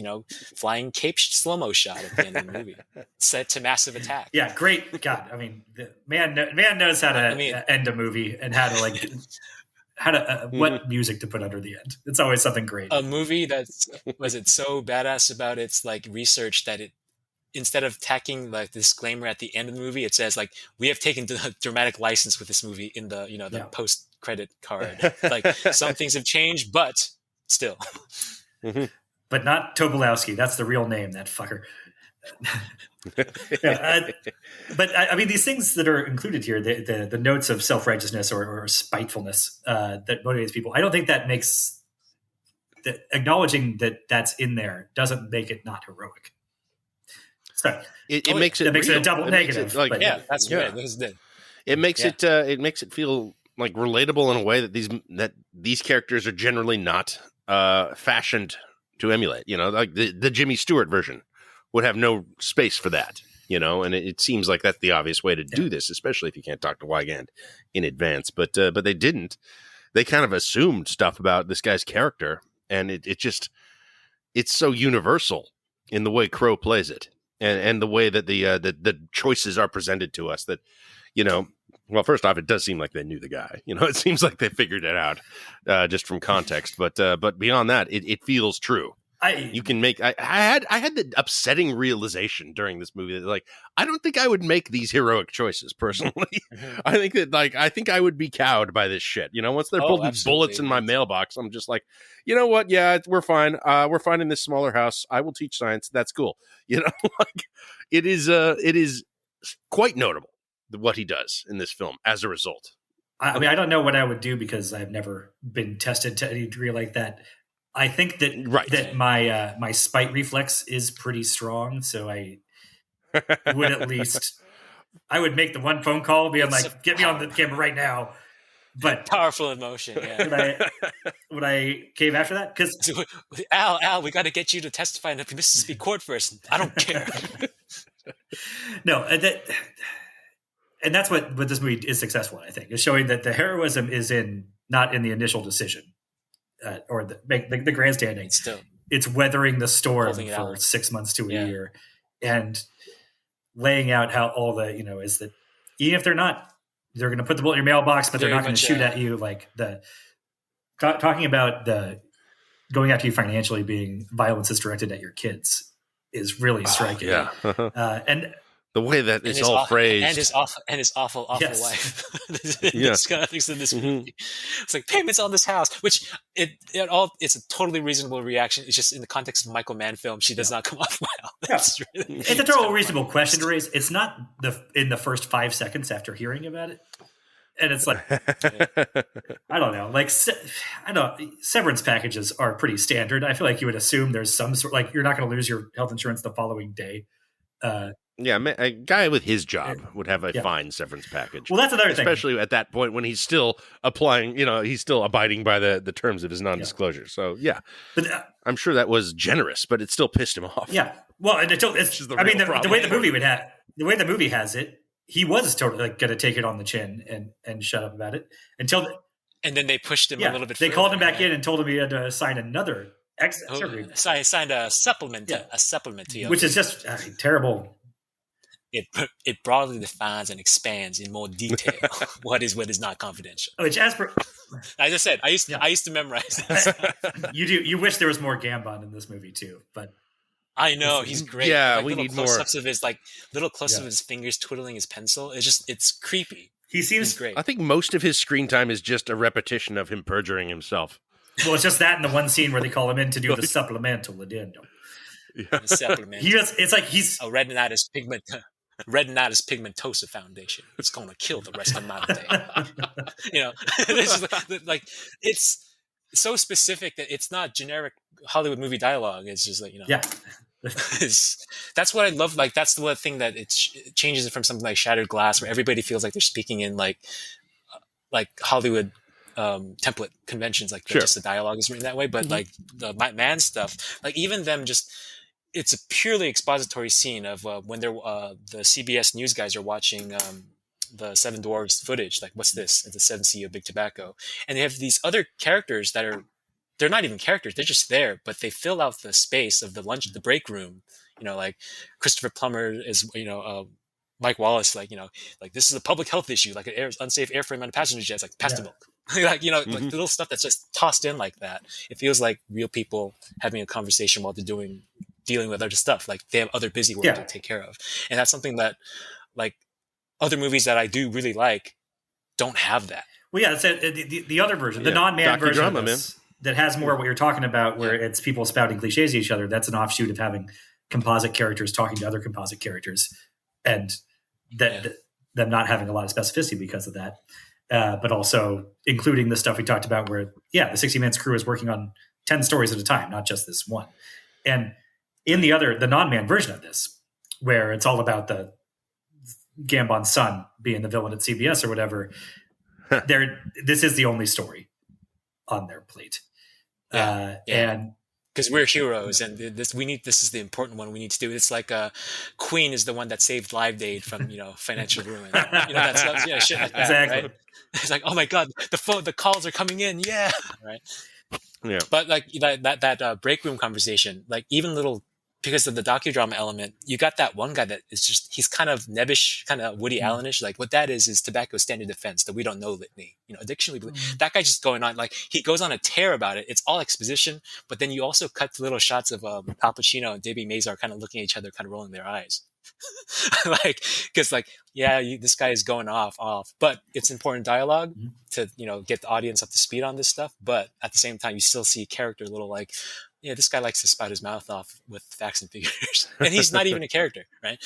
[SPEAKER 4] flying cape slow-mo shot at the end of the movie, set to massive attack.
[SPEAKER 2] Yeah, great. God, I mean, the man knows how to end a movie and how to what music to put under the end. It's always something great.
[SPEAKER 4] A movie that's so badass about its like research that it, instead of tacking like the disclaimer at the end of the movie, it says like, we have taken the dramatic license with this movie in the the post credit card. Like, some things have changed, but still.
[SPEAKER 3] Mm-hmm.
[SPEAKER 2] But not Tobolowsky. That's the real name, that fucker. But I mean, these things that are included here, the notes of self-righteousness or spitefulness that motivates people, I don't think that makes acknowledging that that's in there doesn't make it not heroic. So
[SPEAKER 3] it makes it
[SPEAKER 2] a double negative.
[SPEAKER 4] That's right.
[SPEAKER 3] It makes it feel like relatable in a way that these characters are generally not fashioned to emulate. Like the Jimmy Stewart version would have no space for that. And it seems like that's the obvious way to do this, especially if you can't talk to Wygand in advance. But they didn't. They kind of assumed stuff about this guy's character, and it's so universal in the way Crowe plays it. And the way that the choices are presented to us, that, well, first off, it does seem like they knew the guy. It seems like they figured it out just from context. But beyond that, it feels true. I had the upsetting realization during this movie that, like, I don't think I would make these heroic choices personally. I think I would be cowed by this shit. Once they're pulling bullets in my mailbox, I'm just like, you know what? Yeah, we're fine. We're fine in this smaller house. I will teach science. That's cool. Like, it is quite notable what he does in this film as a result.
[SPEAKER 2] I mean, I don't know what I would do, because I've never been tested to any degree like that. I think that my spite reflex is pretty strong, so I would I would make the one phone call, being like, "Get me on the camera right now." But
[SPEAKER 4] powerful emotion. Yeah.
[SPEAKER 2] Would I cave after that? Because
[SPEAKER 4] Al, we got to get you to testify in the Mississippi court first. I don't care.
[SPEAKER 2] No, and that's what this movie is successful in, I think, is showing that the heroism is not in the initial decision. Or the grandstanding.
[SPEAKER 4] Still,
[SPEAKER 2] it's weathering the storm for 6 months to a year, and laying out how all the is that even if they're going to put the bullet in your mailbox, but they're not going to shoot at you. Like talking about the going after you financially being violence is directed at your kids is really striking. And
[SPEAKER 3] the way that it's all phrased,
[SPEAKER 4] and his awful wife. This kind of things in this movie. It's like, payments on this house, which it's a totally reasonable reaction. It's just in the context of a Michael Mann film, she does not come off well. It's
[SPEAKER 2] a total reasonable question to raise. It's not in the first 5 seconds after hearing about it, and it's like, I don't know, like severance packages are pretty standard. I feel like you would assume there's some sort, like, you're not going to lose your health insurance the following day.
[SPEAKER 3] Yeah, a guy with his job would have a fine severance package.
[SPEAKER 2] Well, that's another thing.
[SPEAKER 3] Especially at that point when he's still applying, he's still abiding by the terms of his non-disclosure. Yeah. So, yeah. But I'm sure that was generous, but it still pissed him off.
[SPEAKER 2] Yeah. Well, the way the movie has it, he was totally going to take it on the chin and shut up about it until...
[SPEAKER 4] And then they pushed him a little bit further.
[SPEAKER 2] They called him back in and told him he had to sign another agreement.
[SPEAKER 4] So I signed a supplement to you.
[SPEAKER 2] Which is just terrible.
[SPEAKER 4] It broadly defines and expands in more detail what is not confidential.
[SPEAKER 2] Which, as I
[SPEAKER 4] said, I used to memorize this.
[SPEAKER 2] You wish there was more Gambon in this movie too, but
[SPEAKER 4] I know he's great.
[SPEAKER 3] Yeah,
[SPEAKER 4] like
[SPEAKER 3] we need more.
[SPEAKER 4] Of his little close-ups of his fingers twiddling his pencil. It's creepy.
[SPEAKER 2] He's
[SPEAKER 4] great.
[SPEAKER 3] I think most of his screen time is just a repetition of him perjuring himself.
[SPEAKER 2] Well, it's just that in the one scene where they call him in to do the supplemental addendum.
[SPEAKER 4] Yeah. The supplement.
[SPEAKER 2] It's like he's
[SPEAKER 4] a retinitis pigmentosa foundation. It's going to kill the rest of my day. This is like it's so specific that it's not generic Hollywood movie dialogue. It's just that's what I love. Like that's the one thing that it changes it from something like Shattered Glass, where everybody feels like they're speaking in like Hollywood template conventions, like just the dialogue is written that way. But like the Mann stuff, like even them it's a purely expository scene of when they're the CBS News guys are watching the Seven Dwarves footage. Like, what's this? It's the Seventh Sea of Big Tobacco, and they have these other characters they're not even characters; they're just there, but they fill out the space of the break room. Like Christopher Plummer is, Mike Wallace, like this is a public health issue, like an unsafe airframe on a passenger jet. It's like pass the milk. Like like the little stuff that's just tossed in like that. It feels like real people having a conversation while they're dealing with other stuff. Like they have other busy work to take care of, and that's something that like other movies that I do really like don't have that.
[SPEAKER 2] Well, yeah, it's the other version, the non-Man version of this, that has more what you're talking about, where it's people spouting cliches at each other. That's an offshoot of having composite characters talking to other composite characters, and them not having a lot of specificity because of that. But also including the stuff we talked about where, the 60-man crew is working on 10 stories at a time, not just this one. And in the non-Man version of this, where it's all about the Gambon's son being the villain at CBS or whatever, this is the only story on their plate. And
[SPEAKER 4] because we're heroes, and this is the important one we need to do. It's like Queen is the one that saved Live Aid from financial ruin. That's shit like that,
[SPEAKER 2] exactly.
[SPEAKER 4] Right? It's like, oh my god, the calls are coming in, right.
[SPEAKER 3] Yeah,
[SPEAKER 4] but like that break room conversation, like even little. Because of the docudrama element, you got that one guy that is he's kind of nebbish, kind of Woody Allenish. Like what that is tobacco standard defense that we don't know litany. Addiction. That guy just going on, like he goes on a tear about it. It's all exposition, but then you also cut to little shots of Al Pacino and Debbie Mazar kind of looking at each other, kind of rolling their eyes. Because this guy is going off, but it's important dialogue to, get the audience up to speed on this stuff. But at the same time, you still see character little like, this guy likes to spout his mouth off with facts and figures, and he's not even a character, right?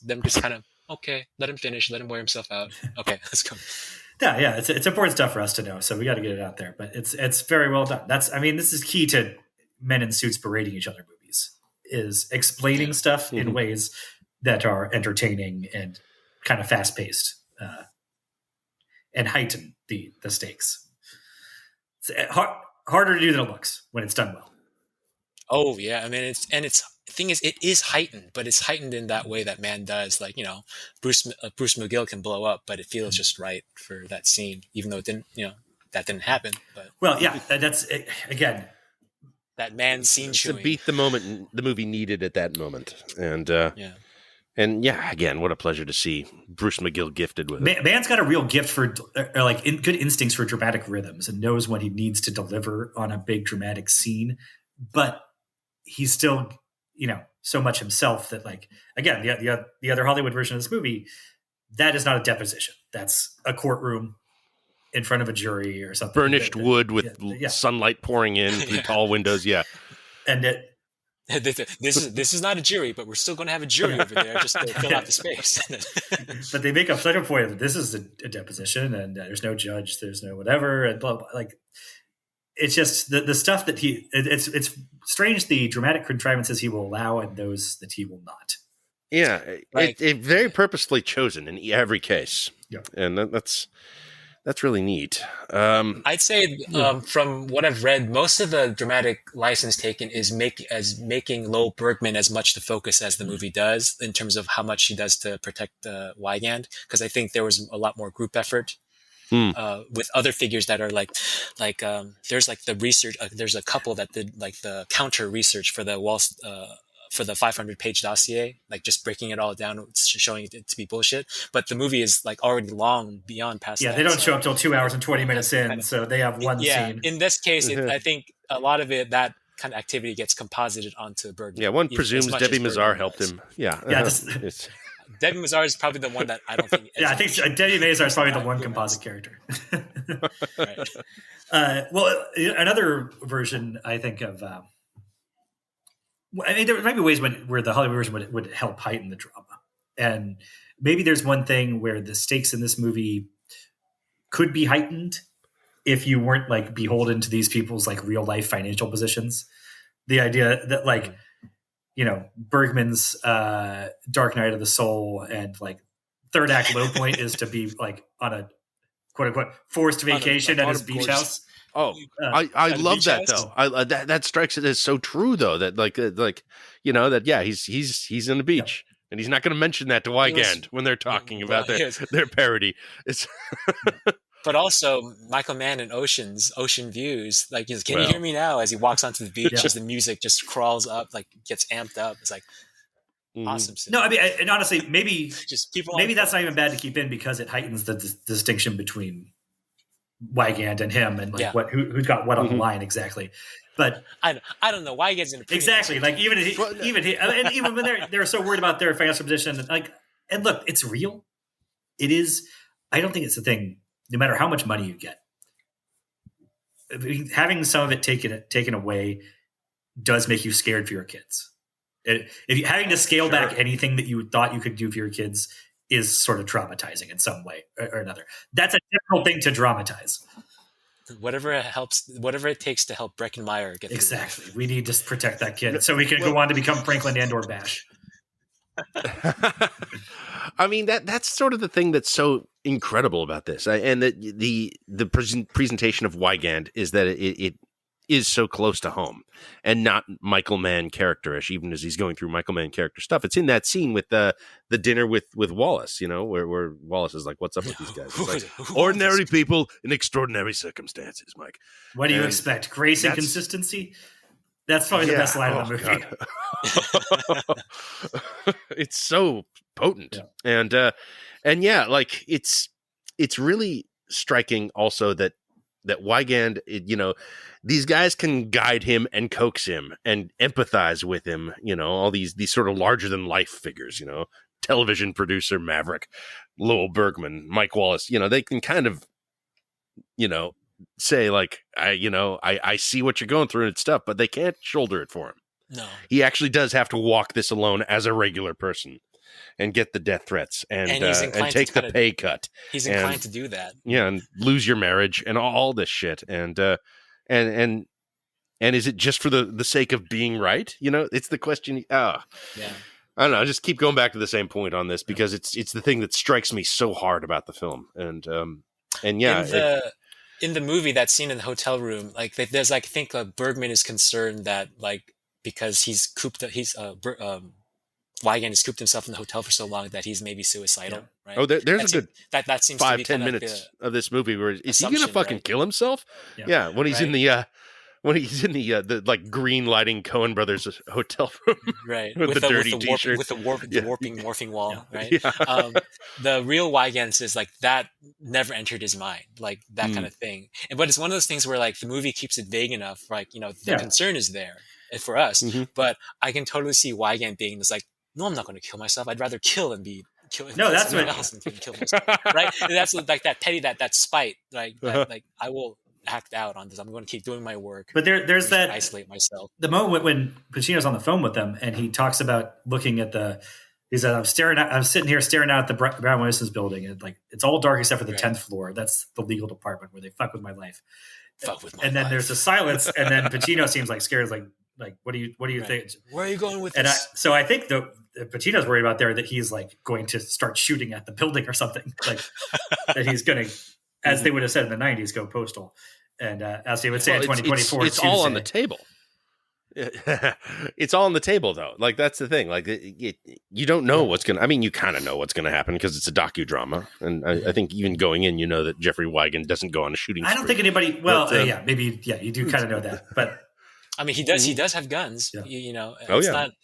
[SPEAKER 4] Them just kind of, okay, let him finish, let him wear himself out. Okay, let's go.
[SPEAKER 2] Yeah, it's important stuff for us to know, so we got to get it out there. But it's very well done. This is key to men in suits berating each other movies, is explaining stuff in ways that are entertaining and kind of fast paced, and heighten the stakes. It's harder to do than it looks when it's done well.
[SPEAKER 4] Oh yeah, I mean the thing is, it is heightened, but it's heightened in that way that Mann does. Like Bruce McGill can blow up, but it feels just right for that scene, even though it didn't. That didn't happen. But
[SPEAKER 2] that's again
[SPEAKER 4] that Mann scene
[SPEAKER 3] to beat the moment the movie needed at that moment, and again, what a pleasure to see Bruce McGill gifted with it.
[SPEAKER 2] Mann's got a real gift for good instincts for dramatic rhythms and knows when he needs to deliver on a big dramatic scene, but he's still, so much himself that, like, again, the other Hollywood version of this movie, that is not a deposition. That's a courtroom in front of a jury or something.
[SPEAKER 3] Burnished wood with sunlight pouring in through tall windows. Yeah.
[SPEAKER 2] And
[SPEAKER 4] this is not a jury, but we're still going to have a jury over there just to fill out the space.
[SPEAKER 2] But they make a such a point that this is a deposition, and there's no judge, there's no whatever, and blah, blah. Like, it's just the stuff that it's strange, the dramatic contrivances he will allow and those that he will not.
[SPEAKER 3] Yeah,
[SPEAKER 4] Like-
[SPEAKER 3] it very purposefully chosen in every case.
[SPEAKER 2] Yeah.
[SPEAKER 3] And that's really neat.
[SPEAKER 4] I'd say from what I've read, most of the dramatic license taken is making Lowell Bergman as much the focus as the movie does in terms of how much she does to protect Wygand, because I think there was a lot more group effort with other figures that are like there's like the research. There's a couple that did like the counter research for the for the 500-page dossier, like just breaking it all down, showing it to be bullshit. But the movie is like already long beyond past.
[SPEAKER 2] Yeah,
[SPEAKER 4] that,
[SPEAKER 2] they don't
[SPEAKER 4] so.
[SPEAKER 2] show up till 2 hours and 20 minutes in, so they have one scene.
[SPEAKER 4] In this case, I think a lot of it, that kind of activity gets composited onto Bergman.
[SPEAKER 3] Yeah, one presumes Debbie Mazar helped him. Yeah,
[SPEAKER 4] Debbie Mazar is probably the one that I don't think.
[SPEAKER 2] Yeah, I think Debbie Mazar is probably the one composite character.
[SPEAKER 4] Right.
[SPEAKER 2] Well, another version I think of. I mean, there might be ways where the Hollywood version would help heighten the drama, and maybe there's one thing where the stakes in this movie could be heightened if you weren't like beholden to these people's like real life financial positions. The idea that like, you know, Bergman's Dark Night of the Soul and like third act low point is to be like on a quote unquote forced vacation at his beach house.
[SPEAKER 3] Oh, I love that though. That strikes it as so true though, that like you know that he's in the beach and he's not going to mention that to Wygand when they're talking about their parody. It's
[SPEAKER 4] but also Michael Mann in Ocean Views, like can you hear me now as he walks onto the beach as the music just crawls up, like gets amped up. It's like awesome.
[SPEAKER 2] No, I mean, and honestly, maybe that's not even bad to keep in because it heightens the distinction between Wygand and him, and like who's got what on the line exactly. But
[SPEAKER 4] I don't know why he gets in
[SPEAKER 2] exactly like even when they're so worried about their financial position, and look, it's real. It is. I don't think it's a thing. No matter how much money you get, having some of it taken away does make you scared for your kids. Having to scale back anything that you thought you could do for your kids is sort of traumatizing in some way or another. That's a difficult thing to dramatize.
[SPEAKER 4] Whatever it takes to help Breckenmeyer get
[SPEAKER 2] exactly. We need to protect that kid so we can go on to become Franklin and/or Bash.
[SPEAKER 3] I mean that's sort of the thing that's so incredible about this, and that the presentation of Wygand is that it is so close to home and not Michael Mann characterish, even as he's going through Michael Mann character stuff. It's in that scene with the dinner with Wallace, you know, where Wallace is like, "What's up with these guys?" It's like, ordinary people in extraordinary circumstances, Mike.
[SPEAKER 2] What do you expect? Grace and consistency? That's probably the best line of the
[SPEAKER 3] movie. It's so potent. Yeah. And yeah, like it's really striking also that Wygand, you know, these guys can guide him and coax him and empathize with him, you know, all these sort of larger than life figures, you know, television producer Maverick, Lowell Bergman, Mike Wallace, you know, they can kind of, you know, say like, I see what you're going through and stuff, but they can't shoulder it for him.
[SPEAKER 4] No,
[SPEAKER 3] he actually does have to walk this alone as a regular person and get the death threats and take the pay cut.
[SPEAKER 4] He's inclined to do that.
[SPEAKER 3] Yeah. And lose your marriage and all this shit. And is it just for the sake of being right? You know, it's the question. Yeah. I don't know. I just keep going back to the same point on this because it's the thing that strikes me so hard about the film. And yeah.
[SPEAKER 4] In the movie, that scene in the hotel room, like there's like, I think Bergman is concerned that like, because Wygand has cooped himself in the hotel for so long that he's maybe suicidal. Right?
[SPEAKER 3] Oh, there's a good
[SPEAKER 4] that seems
[SPEAKER 3] 5-10 minutes of this movie where is he gonna fucking kill himself? Yeah, when he's in the like green lighting Coen Brothers hotel room,
[SPEAKER 4] right?
[SPEAKER 3] with the dirty t-shirt,
[SPEAKER 4] with the warping morphing wall, right? Yeah. The real Wygand says like that never entered his mind, like that kind of thing. But it's one of those things where like the movie keeps it vague enough, like you know the concern is there for us, but I can totally see Wygand being this like, no, I'm not going to kill myself. I'd rather kill and be killing. No, that's what else than kill myself, right? And that's like that petty, that spite, like I will act out on this. I'm going to keep doing my work.
[SPEAKER 2] But there's that
[SPEAKER 4] isolate myself.
[SPEAKER 2] The moment when Pacino's on the phone with them and he talks about looking at I'm sitting here staring out at the Brown Wilson's building, and like it's all dark except for the 10th floor. That's the legal department where they fuck with my life.
[SPEAKER 4] Fuck with my
[SPEAKER 2] and then
[SPEAKER 4] life.
[SPEAKER 2] There's a silence, and then Pacino seems like scared, like Like, what do you think?
[SPEAKER 4] Where are you going with
[SPEAKER 2] and
[SPEAKER 4] this?
[SPEAKER 2] So I think the Pacino's worried about there that he's like going to start shooting at the building or something, like that he's going to, as they would have said in the 90s, go postal. And as they would say in 2024,
[SPEAKER 3] it's all on the table. It's all on the table, though. Like, that's the thing. Like, you don't know what's going to... I mean, you kind of know what's going to happen because it's a docudrama. And I think even going in, you know that Jeffrey Wigand doesn't go on a shooting spree.
[SPEAKER 2] I don't think anybody... Well, maybe, you do kind of know that. But
[SPEAKER 4] I mean, he does have guns. Yeah. You know,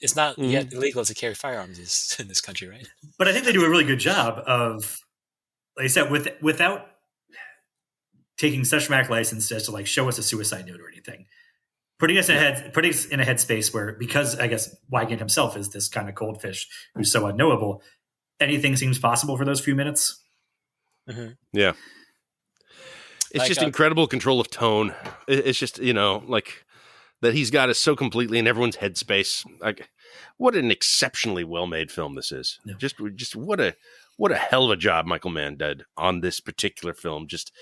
[SPEAKER 4] it's not yet illegal to carry firearms in this country, right?
[SPEAKER 2] But I think they do a really good job of, like I said, without taking such dramatic license as to like show us a suicide note or anything. Putting us in a headspace where, because I guess Wigand himself is this kind of cold fish who's so unknowable, anything seems possible for those few minutes.
[SPEAKER 3] Mm-hmm. Yeah. It's just incredible control of tone. It's just, like that he's got us so completely in everyone's headspace. Like, what an exceptionally well-made film this is. Yeah. Just what a hell of a job Michael Mann did on this particular film. Just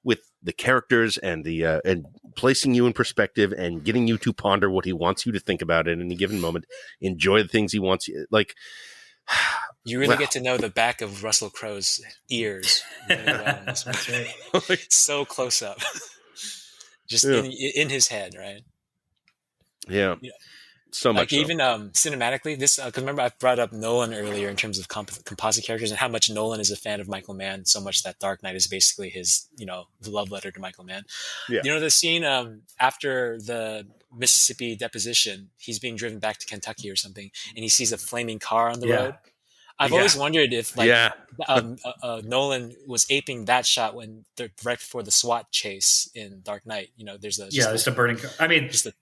[SPEAKER 3] with the characters and the and placing you in perspective and getting you to ponder what he wants you to think about at any given moment, enjoy the things he wants you like.
[SPEAKER 4] You really get to know the back of Russell Crowe's ears really well in this movie. Like, so close up, just in his head, right?
[SPEAKER 3] Yeah. So much,
[SPEAKER 4] like even cinematically, this because remember I brought up Nolan earlier in terms of composite characters and how much Nolan is a fan of Michael Mann, so much that Dark Knight is basically his love letter to Michael Mann. Yeah. The scene after the Mississippi deposition, he's being driven back to Kentucky or something, and he sees a flaming car on the road. I've always wondered if Nolan was aping that shot when they're right before the SWAT chase in Dark Knight. There's a
[SPEAKER 2] burning car. I mean,
[SPEAKER 4] just a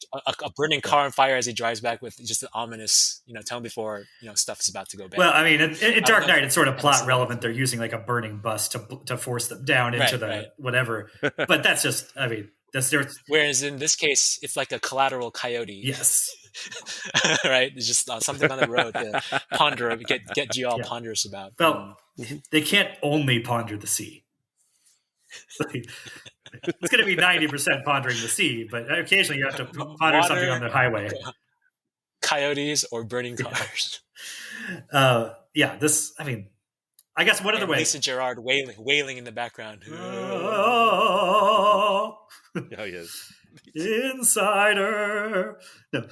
[SPEAKER 4] burning car on fire as he drives back with just an ominous, tone before stuff is about to go bad.
[SPEAKER 2] Well, I mean, in Dark Knight, it's sort of plot relevant. They're using like a burning bus to force them down into whatever. But that's just, I mean,
[SPEAKER 4] whereas in this case, it's like a collateral coyote.
[SPEAKER 2] Yes.
[SPEAKER 4] Right, it's just something on the road to ponder, get you all ponderous about.
[SPEAKER 2] Well, they can't only ponder the sea. It's going to be 90% pondering the sea, but occasionally you have to ponder something on the highway.
[SPEAKER 4] Coyotes or burning cars.
[SPEAKER 2] This. I mean, I guess one other way.
[SPEAKER 4] Lisa Gerrard wailing in the background.
[SPEAKER 2] Oh,
[SPEAKER 3] yes.
[SPEAKER 2] Insider. No.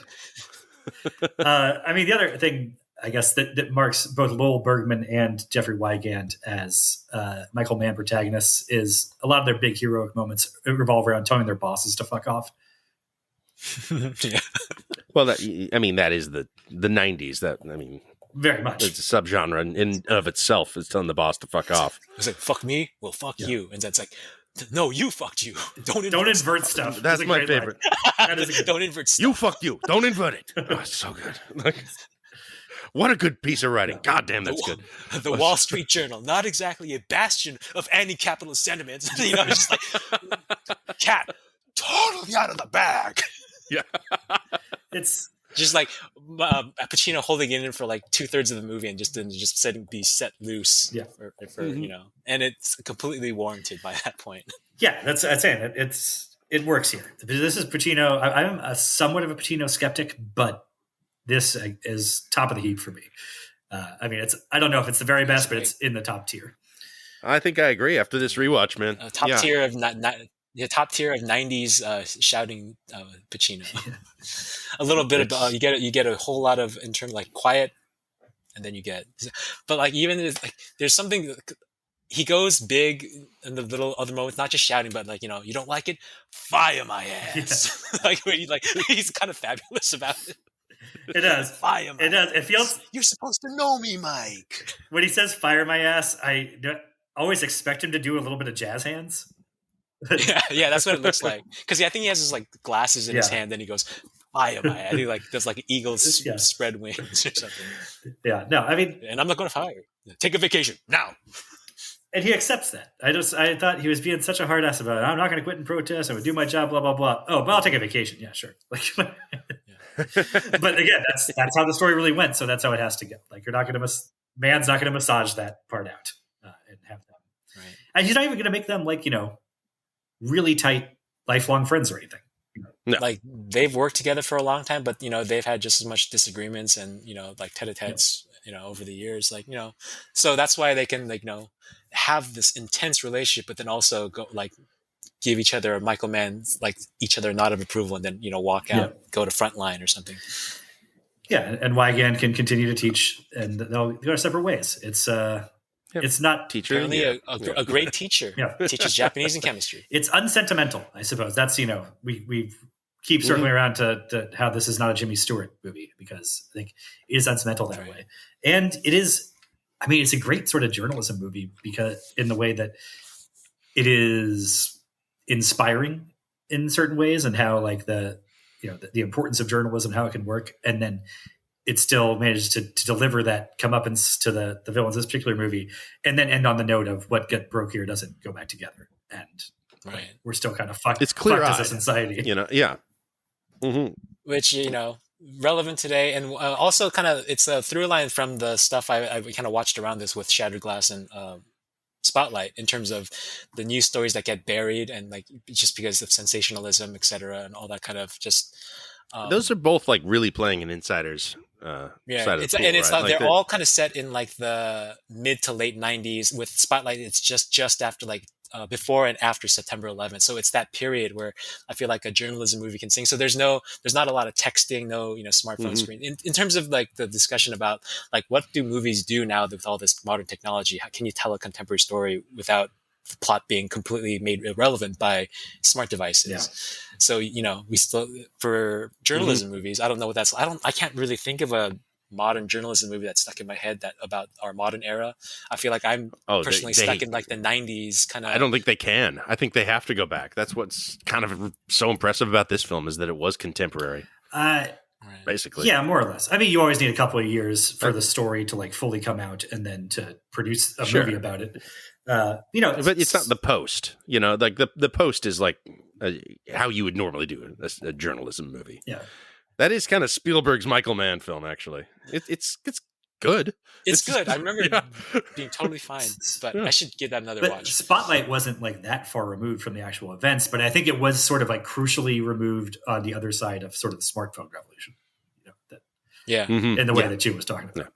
[SPEAKER 2] I mean, the other thing, I guess, that marks both Lowell Bergman and Jeffrey Wigand as Michael Mann protagonists is a lot of their big heroic moments revolve around telling their bosses to fuck off.
[SPEAKER 4] Yeah.
[SPEAKER 3] Well, that is the 90s.
[SPEAKER 2] Very much.
[SPEAKER 3] It's a subgenre in of itself. Is telling the boss to fuck off.
[SPEAKER 4] It's like, fuck me, well, fuck you. And that's like, no, you fucked you. Don't
[SPEAKER 2] invert stuff.
[SPEAKER 3] That's my favorite.
[SPEAKER 4] That is don't invert stuff.
[SPEAKER 3] You fucked you. Don't invert it. Oh, it's so good. What a good piece of writing. God damn, that's good.
[SPEAKER 4] The Wall Street Journal, not exactly a bastion of anti-capitalist sentiments. It's just like, cat, totally out of the bag.
[SPEAKER 3] Yeah.
[SPEAKER 2] It's
[SPEAKER 4] just like Pacino holding it in for like 2/3 of the movie and just be set loose.
[SPEAKER 2] Yeah.
[SPEAKER 4] For and it's completely warranted by that point.
[SPEAKER 2] Yeah, that's saying it works here. This is Pacino. I'm a somewhat of a Pacino skeptic, but this is top of the heap for me. I mean, I don't know if it's the very best, but it's in the top tier.
[SPEAKER 3] I think I agree after this rewatch, man.
[SPEAKER 4] Top tier of 90s shouting Pacino. Yeah. A little bit of you get a whole lot of internal like quiet, and then you get, but like even like there's something. He goes big in the little other moments, not just shouting, but like, you don't like it, fire my ass. Yeah. He's kind of fabulous about it.
[SPEAKER 2] It does.
[SPEAKER 4] Fire my
[SPEAKER 2] ass. Does. It feels.
[SPEAKER 4] You're supposed to know me, Mike.
[SPEAKER 2] When he says fire my ass, I always expect him to do a little bit of jazz hands.
[SPEAKER 4] yeah, that's what it looks like. Because I think he has his like glasses in his hand, then he goes, fire my ass. He like does like eagles spread wings or something.
[SPEAKER 2] Yeah, no, I mean,
[SPEAKER 4] and I'm not going to fire you. Take a vacation now.
[SPEAKER 2] And he accepts that. I thought he was being such a hard ass about it. I'm not going to quit and protest. I would do my job, blah, blah, blah. Oh, but I'll take a vacation. Yeah, sure. But again, that's how the story really went. So that's how it has to go. Like, Mann's not going to massage that part out and have them. Right. And he's not even going to make them like, really tight, lifelong friends or anything.
[SPEAKER 3] No.
[SPEAKER 4] Like they've worked together for a long time, but they've had just as much disagreements and like tete-a-tetes over the years, like so that's why they can like have this intense relationship, but then also go like give each other a Michael Mann, like each other a nod of approval, and then walk out, go to Frontline or something.
[SPEAKER 2] Yeah, and Wygand can continue to teach, and they'll go separate ways. It's not
[SPEAKER 3] teacher.
[SPEAKER 4] Apparently a great teacher. Teaches Japanese and chemistry.
[SPEAKER 2] It's unsentimental, I suppose. That's we keep circling around to how this is not a Jimmy Stewart movie, because I think it is unsentimental that way, and it is. I mean, it's a great sort of journalism movie because in the way that it is inspiring in certain ways, and how like the importance of journalism, how it can work, and then it still manages to deliver that comeuppance to the villains of this particular movie, and then end on the note of what broke here doesn't go back together, and we're still kind of fucked.
[SPEAKER 3] It's clear
[SPEAKER 2] as a society,
[SPEAKER 3] yeah. Mm-hmm.
[SPEAKER 4] Which relevant today, and also kind of it's a through line from the stuff I kind of watched around this with Shattered Glass and Spotlight, in terms of the news stories that get buried and like just because of sensationalism, etc., and all that kind of just.
[SPEAKER 3] Those are both like really playing an insider's side of the pool,
[SPEAKER 4] and it's
[SPEAKER 3] right?
[SPEAKER 4] like they're all kind of set in like the mid to late 90s. With Spotlight, it's just after like before and after September 11th. So it's that period where I feel like a journalism movie can sing. So there's not a lot of texting, no smartphone screen. In terms of like the discussion about like what do movies do now with all this modern technology? How can you tell a contemporary story without the plot being completely made irrelevant by smart devices?
[SPEAKER 2] Yeah.
[SPEAKER 4] So we still, for journalism movies, I don't know what that's. I can't really think of a modern journalism movie that's stuck in my head that about our modern era. I feel like I'm personally stuck in like the 90s kind of.
[SPEAKER 3] I don't think they can. I think they have to go back. That's what's kind of so impressive about this film, is that it was contemporary. Basically.
[SPEAKER 2] Yeah, more or less. I mean, you always need a couple of years for the story to like fully come out and then to produce a movie about it. But
[SPEAKER 3] it's not the Post, like the Post is like how you would normally do a journalism movie.
[SPEAKER 2] Yeah.
[SPEAKER 3] That is kind of Spielberg's Michael Mann film, actually. It's good.
[SPEAKER 4] It's good. I remember being totally fine, but I should give that another watch.
[SPEAKER 2] Spotlight wasn't like that far removed from the actual events, but I think it was sort of like crucially removed on the other side of sort of the smartphone revolution. In the way that Joon was talking about.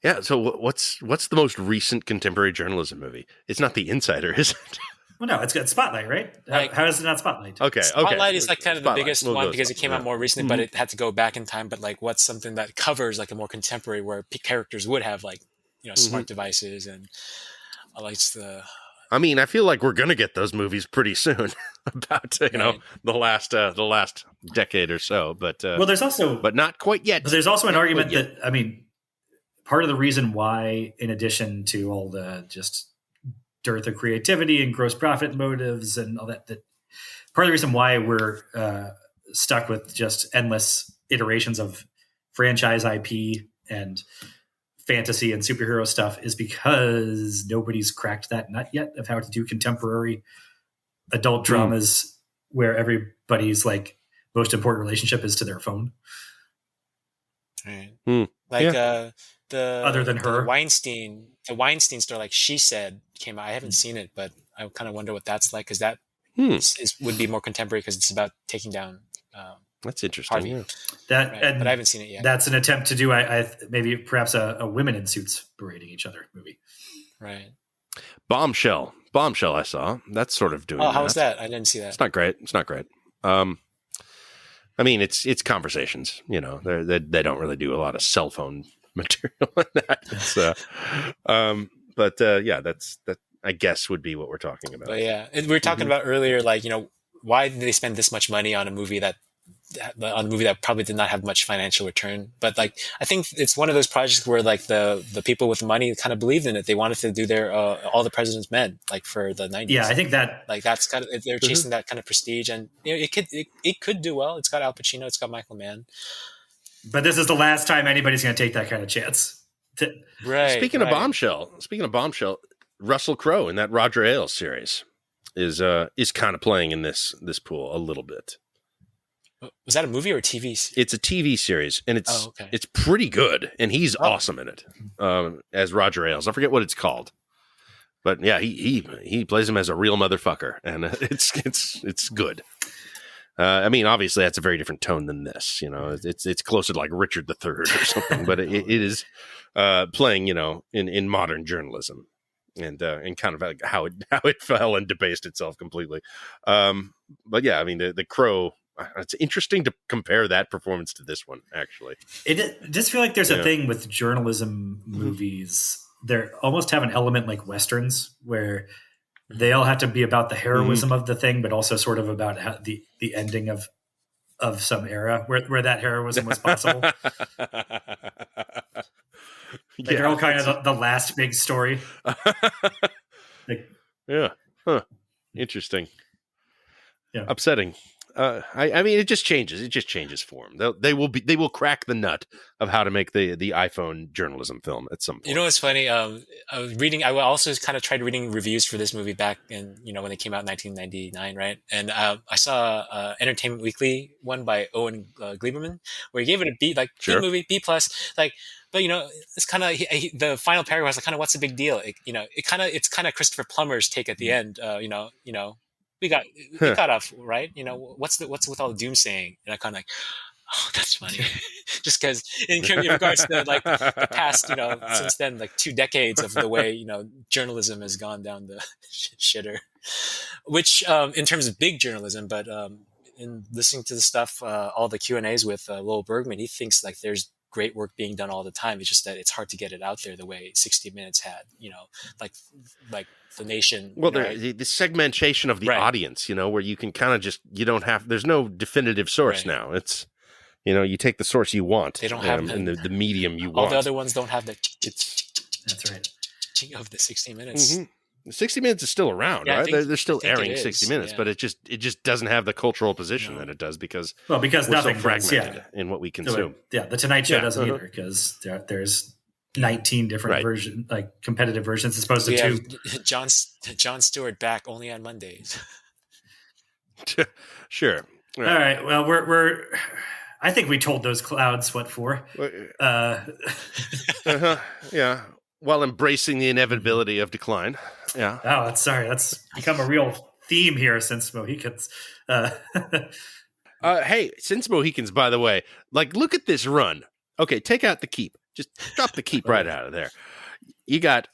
[SPEAKER 3] Yeah. So what's the most recent contemporary journalism movie? It's not The Insider, is it?
[SPEAKER 2] Well, no, it's got Spotlight, right?
[SPEAKER 4] Like,
[SPEAKER 2] how is it not Spotlight?
[SPEAKER 3] Okay.
[SPEAKER 4] Spotlight is like kind of the biggest one because it came out more recently, but
[SPEAKER 3] Mm-hmm.
[SPEAKER 4] it had to go back in time. But like, what's something that covers like a more contemporary, where characters would have like smart devices and
[SPEAKER 3] I mean, I feel like we're gonna get those movies pretty soon about the last decade or so. But
[SPEAKER 2] there's also,
[SPEAKER 3] but not quite yet.
[SPEAKER 2] But there's also an argument that, I mean, part of the reason why, in addition to all the just dearth of creativity and gross profit motives and all that part of the reason why we're stuck with just endless iterations of franchise IP and fantasy and superhero stuff is because nobody's cracked that nut yet of how to do contemporary adult dramas where everybody's like most important relationship is to their phone.
[SPEAKER 4] Like the
[SPEAKER 2] other than her,
[SPEAKER 4] the Weinstein story, like She Said, came out. I haven't seen it, but I kind of wonder what that's like, because that would be more contemporary because it's about taking down.
[SPEAKER 3] That's interesting.
[SPEAKER 4] Harvey.
[SPEAKER 2] But I
[SPEAKER 4] haven't seen it yet.
[SPEAKER 2] That's an attempt to do maybe perhaps a women in suits berating each other movie.
[SPEAKER 4] Right.
[SPEAKER 3] Bombshell. I saw. That's sort of doing.
[SPEAKER 4] Oh, how was that? I didn't see that.
[SPEAKER 3] It's not great. I mean, it's conversations. They don't really do a lot of cell phone material in that. That I guess would be what we're talking about.
[SPEAKER 4] But yeah, we were talking about earlier, like why did they spend this much money on a movie that probably did not have much financial return? But like, I think it's one of those projects where like the people with money kind of believed in it. They wanted to do their All the President's Men, like for the 90s.
[SPEAKER 2] Yeah, I think that
[SPEAKER 4] like that's kind of, they're chasing that kind of prestige, and it could do well. It's got Al Pacino, it's got Michael Mann.
[SPEAKER 2] But this is the last time anybody's going to take that kind of chance.
[SPEAKER 4] Right.
[SPEAKER 3] Speaking of Bombshell, Russell Crowe in that Roger Ailes series is kind of playing in this pool a little bit.
[SPEAKER 4] Was that a movie or a TV?
[SPEAKER 3] It's a TV series, and it's pretty good, and he's awesome in it as Roger Ailes. I forget what it's called, but yeah, he plays him as a real motherfucker, and it's good. I mean, obviously, that's a very different tone than this. It's closer to like Richard III or something, but it is playing, in modern journalism, and kind of like how it fell and debased itself completely. But yeah, I mean, the Crow. It's interesting to compare that performance to this one. Actually,
[SPEAKER 2] it just feel like there's a thing with journalism movies. They almost have an element like westerns where they all have to be about the heroism of the thing, but also sort of about how the ending of some era where that heroism was possible. They're all kind of the last big story.
[SPEAKER 3] Yeah. Huh. Interesting.
[SPEAKER 2] Yeah.
[SPEAKER 3] Upsetting. I mean, it just changes. It just changes form. They will crack the nut of how to make the iPhone journalism film at some point.
[SPEAKER 4] You know what's funny? I was reading. I also kind of tried reading reviews for this movie back in when it came out in 1999, right? And I saw Entertainment Weekly one by Owen Gleiberman, where he gave it a B, like good movie, B plus, like. But it's kind of the final paragraph was like, kind of what's the big deal? It's kind of Christopher Plummer's take at the end. We got off right. What's with all the doomsaying? And I kind of like, oh, that's funny. Just because in regards to like the past, since then, like 2 decades of the way journalism has gone down the shitter. Which in terms of big journalism, but in listening to the stuff, all the Q&As with Lowell Bergman, he thinks like there's great work being done all the time. It's just that it's hard to get it out there the way 60 Minutes had, like The Nation.
[SPEAKER 3] Well, the segmentation of the audience, where you can kind of just, there's no definitive source now. It's, you take the source you want.
[SPEAKER 4] They don't have
[SPEAKER 3] the medium you want.
[SPEAKER 4] All the other ones don't have the
[SPEAKER 2] that's right
[SPEAKER 4] of the 60 Minutes.
[SPEAKER 3] Mm-hmm. 60 Minutes is still around, right? They're still airing 60 Minutes, but it just doesn't have the cultural position that it does because we're
[SPEAKER 2] nothing
[SPEAKER 3] so fragmented in what we consume.
[SPEAKER 2] The Tonight Show doesn't either because there's 19 different versions, like competitive versions, as opposed to 2.
[SPEAKER 4] Jon Stewart back only on Mondays.
[SPEAKER 3] Sure.
[SPEAKER 2] All right. Well, we're. I think we told those clouds what for.
[SPEAKER 3] Yeah. While embracing the inevitability of decline. Yeah.
[SPEAKER 2] Oh, that's become a real theme here since Mohicans.
[SPEAKER 3] Hey, since Mohicans, by the way, like, look at this run. Okay, take out the keep. Just drop the keep right out of there. You got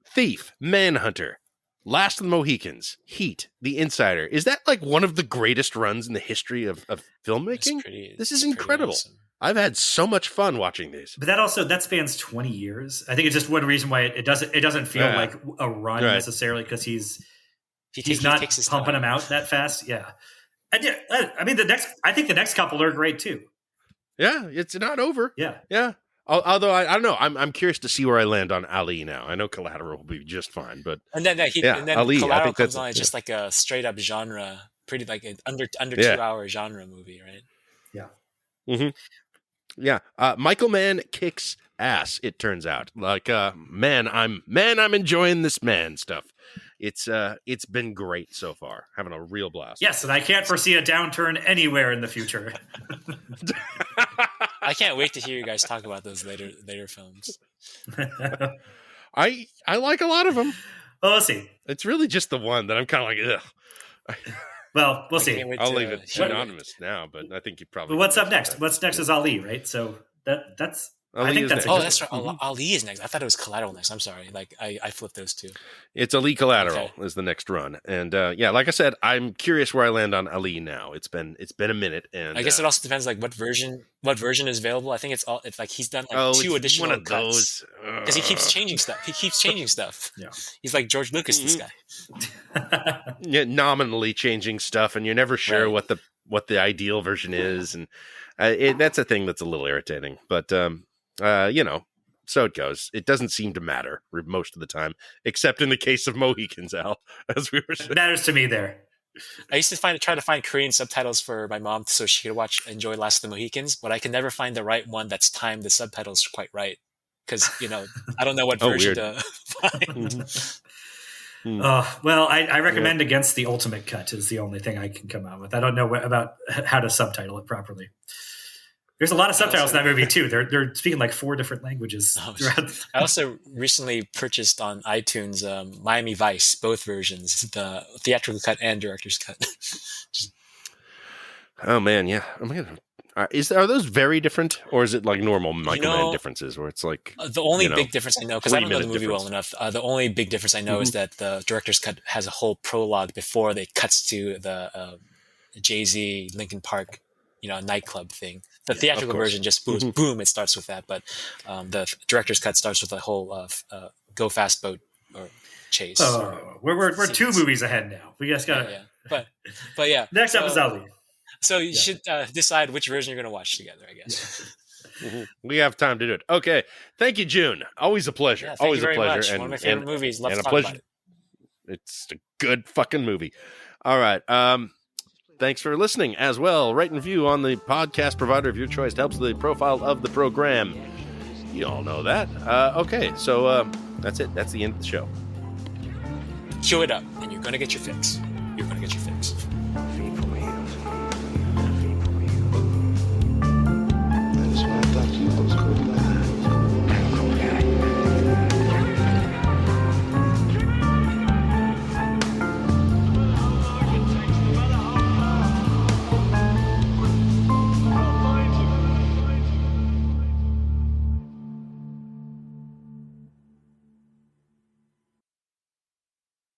[SPEAKER 3] Thief, Manhunter, Last of the Mohicans, Heat, The Insider. Is that like one of the greatest runs in the history of filmmaking? This is incredible. Awesome. I've had so much fun watching these.
[SPEAKER 2] But that spans 20 years. I think it's just one reason why it doesn't feel like a run necessarily, because he's not pumping them out that fast. Yeah. And I mean I think the next couple are great too.
[SPEAKER 3] Yeah, it's not over.
[SPEAKER 2] Yeah.
[SPEAKER 3] Yeah. Although I don't know, I'm curious to see where I land on Ali now. I know Collateral will be just fine, but
[SPEAKER 4] and then
[SPEAKER 3] Ali,
[SPEAKER 4] Collateral comes on just like a straight up genre, pretty like an under 2 hour genre movie, right?
[SPEAKER 2] Yeah.
[SPEAKER 3] Mm-hmm. Yeah, Michael Mann kicks ass. It turns out, like, I'm enjoying this man stuff. It's been great so far. Having a real blast.
[SPEAKER 2] Yes, and I can't foresee a downturn anywhere in the future.
[SPEAKER 4] I can't wait to hear you guys talk about those later films.
[SPEAKER 3] I like a lot of them.
[SPEAKER 2] Well, we'll see.
[SPEAKER 3] It's really just the one that I'm kind of like, ugh.
[SPEAKER 2] Well, we'll see.
[SPEAKER 3] I'll leave it anonymous now, but I think you probably.
[SPEAKER 2] But what's up next? What's next is Ali, right? So that's.
[SPEAKER 3] Ali
[SPEAKER 2] I think that's.
[SPEAKER 4] That's right. Mm-hmm. Ali is next. I thought it was Collateral next. I'm sorry. Like I flipped those two.
[SPEAKER 3] It's Ali Collateral is the next run, and like I said, I'm curious where I land on Ali now. It's been a minute, and
[SPEAKER 4] I guess it also depends like what version is available. I think it's like he's done like 2 additional
[SPEAKER 3] one of
[SPEAKER 4] cuts because he keeps changing stuff.
[SPEAKER 2] Yeah,
[SPEAKER 4] he's like George Lucas. This guy.
[SPEAKER 3] Yeah, nominally changing stuff, and you're never sure what the ideal version is, and that's a thing that's a little irritating. But so it goes. It doesn't seem to matter most of the time, except in the case of Mohicans, Al, as we were saying.
[SPEAKER 2] It matters to me there.
[SPEAKER 4] I used to try to find Korean subtitles for my mom so she could enjoy Last of the Mohicans, but I can never find the right one that's timed the subtitles quite right. Because, I don't know what version to find.
[SPEAKER 2] Well, I recommend against the ultimate cut is the only thing I can come out with. I don't know about how to subtitle it properly. There's a lot of subtitles in that movie too. They're speaking like 4 different languages.
[SPEAKER 4] I also recently purchased on iTunes Miami Vice, both versions, the theatrical cut and director's cut.
[SPEAKER 3] Oh man, yeah. Are those very different, or is it like normal Michael Mann differences where it's like
[SPEAKER 4] the only big difference I know, because I don't know the movie well enough. The only big difference I know is that the director's cut has a whole prologue before they cuts to the Jay-Z Linkin Park, nightclub thing. The theatrical version just boom, it starts with that. But the director's cut starts with a whole go fast boat or chase.
[SPEAKER 2] Oh, we're 2 movies ahead now. We just got
[SPEAKER 4] But yeah.
[SPEAKER 2] Next episode.
[SPEAKER 4] So you should decide which version you're going to watch together, I guess.
[SPEAKER 3] We have time to do it. Okay. Thank you, Joon. Always a pleasure.
[SPEAKER 4] Yeah,
[SPEAKER 3] Always a pleasure.
[SPEAKER 4] Much. One of my favorite movies. Love to talk about it.
[SPEAKER 3] It's a good fucking movie. All right. Thanks for listening as well. Rate and review on the podcast provider of your choice. It helps the profile of the program. You all know that. Okay. So that's it. That's the end of the show.
[SPEAKER 4] Cue it up, and you're going to get your fix. You're going to get your fix.
[SPEAKER 1] Feed for me.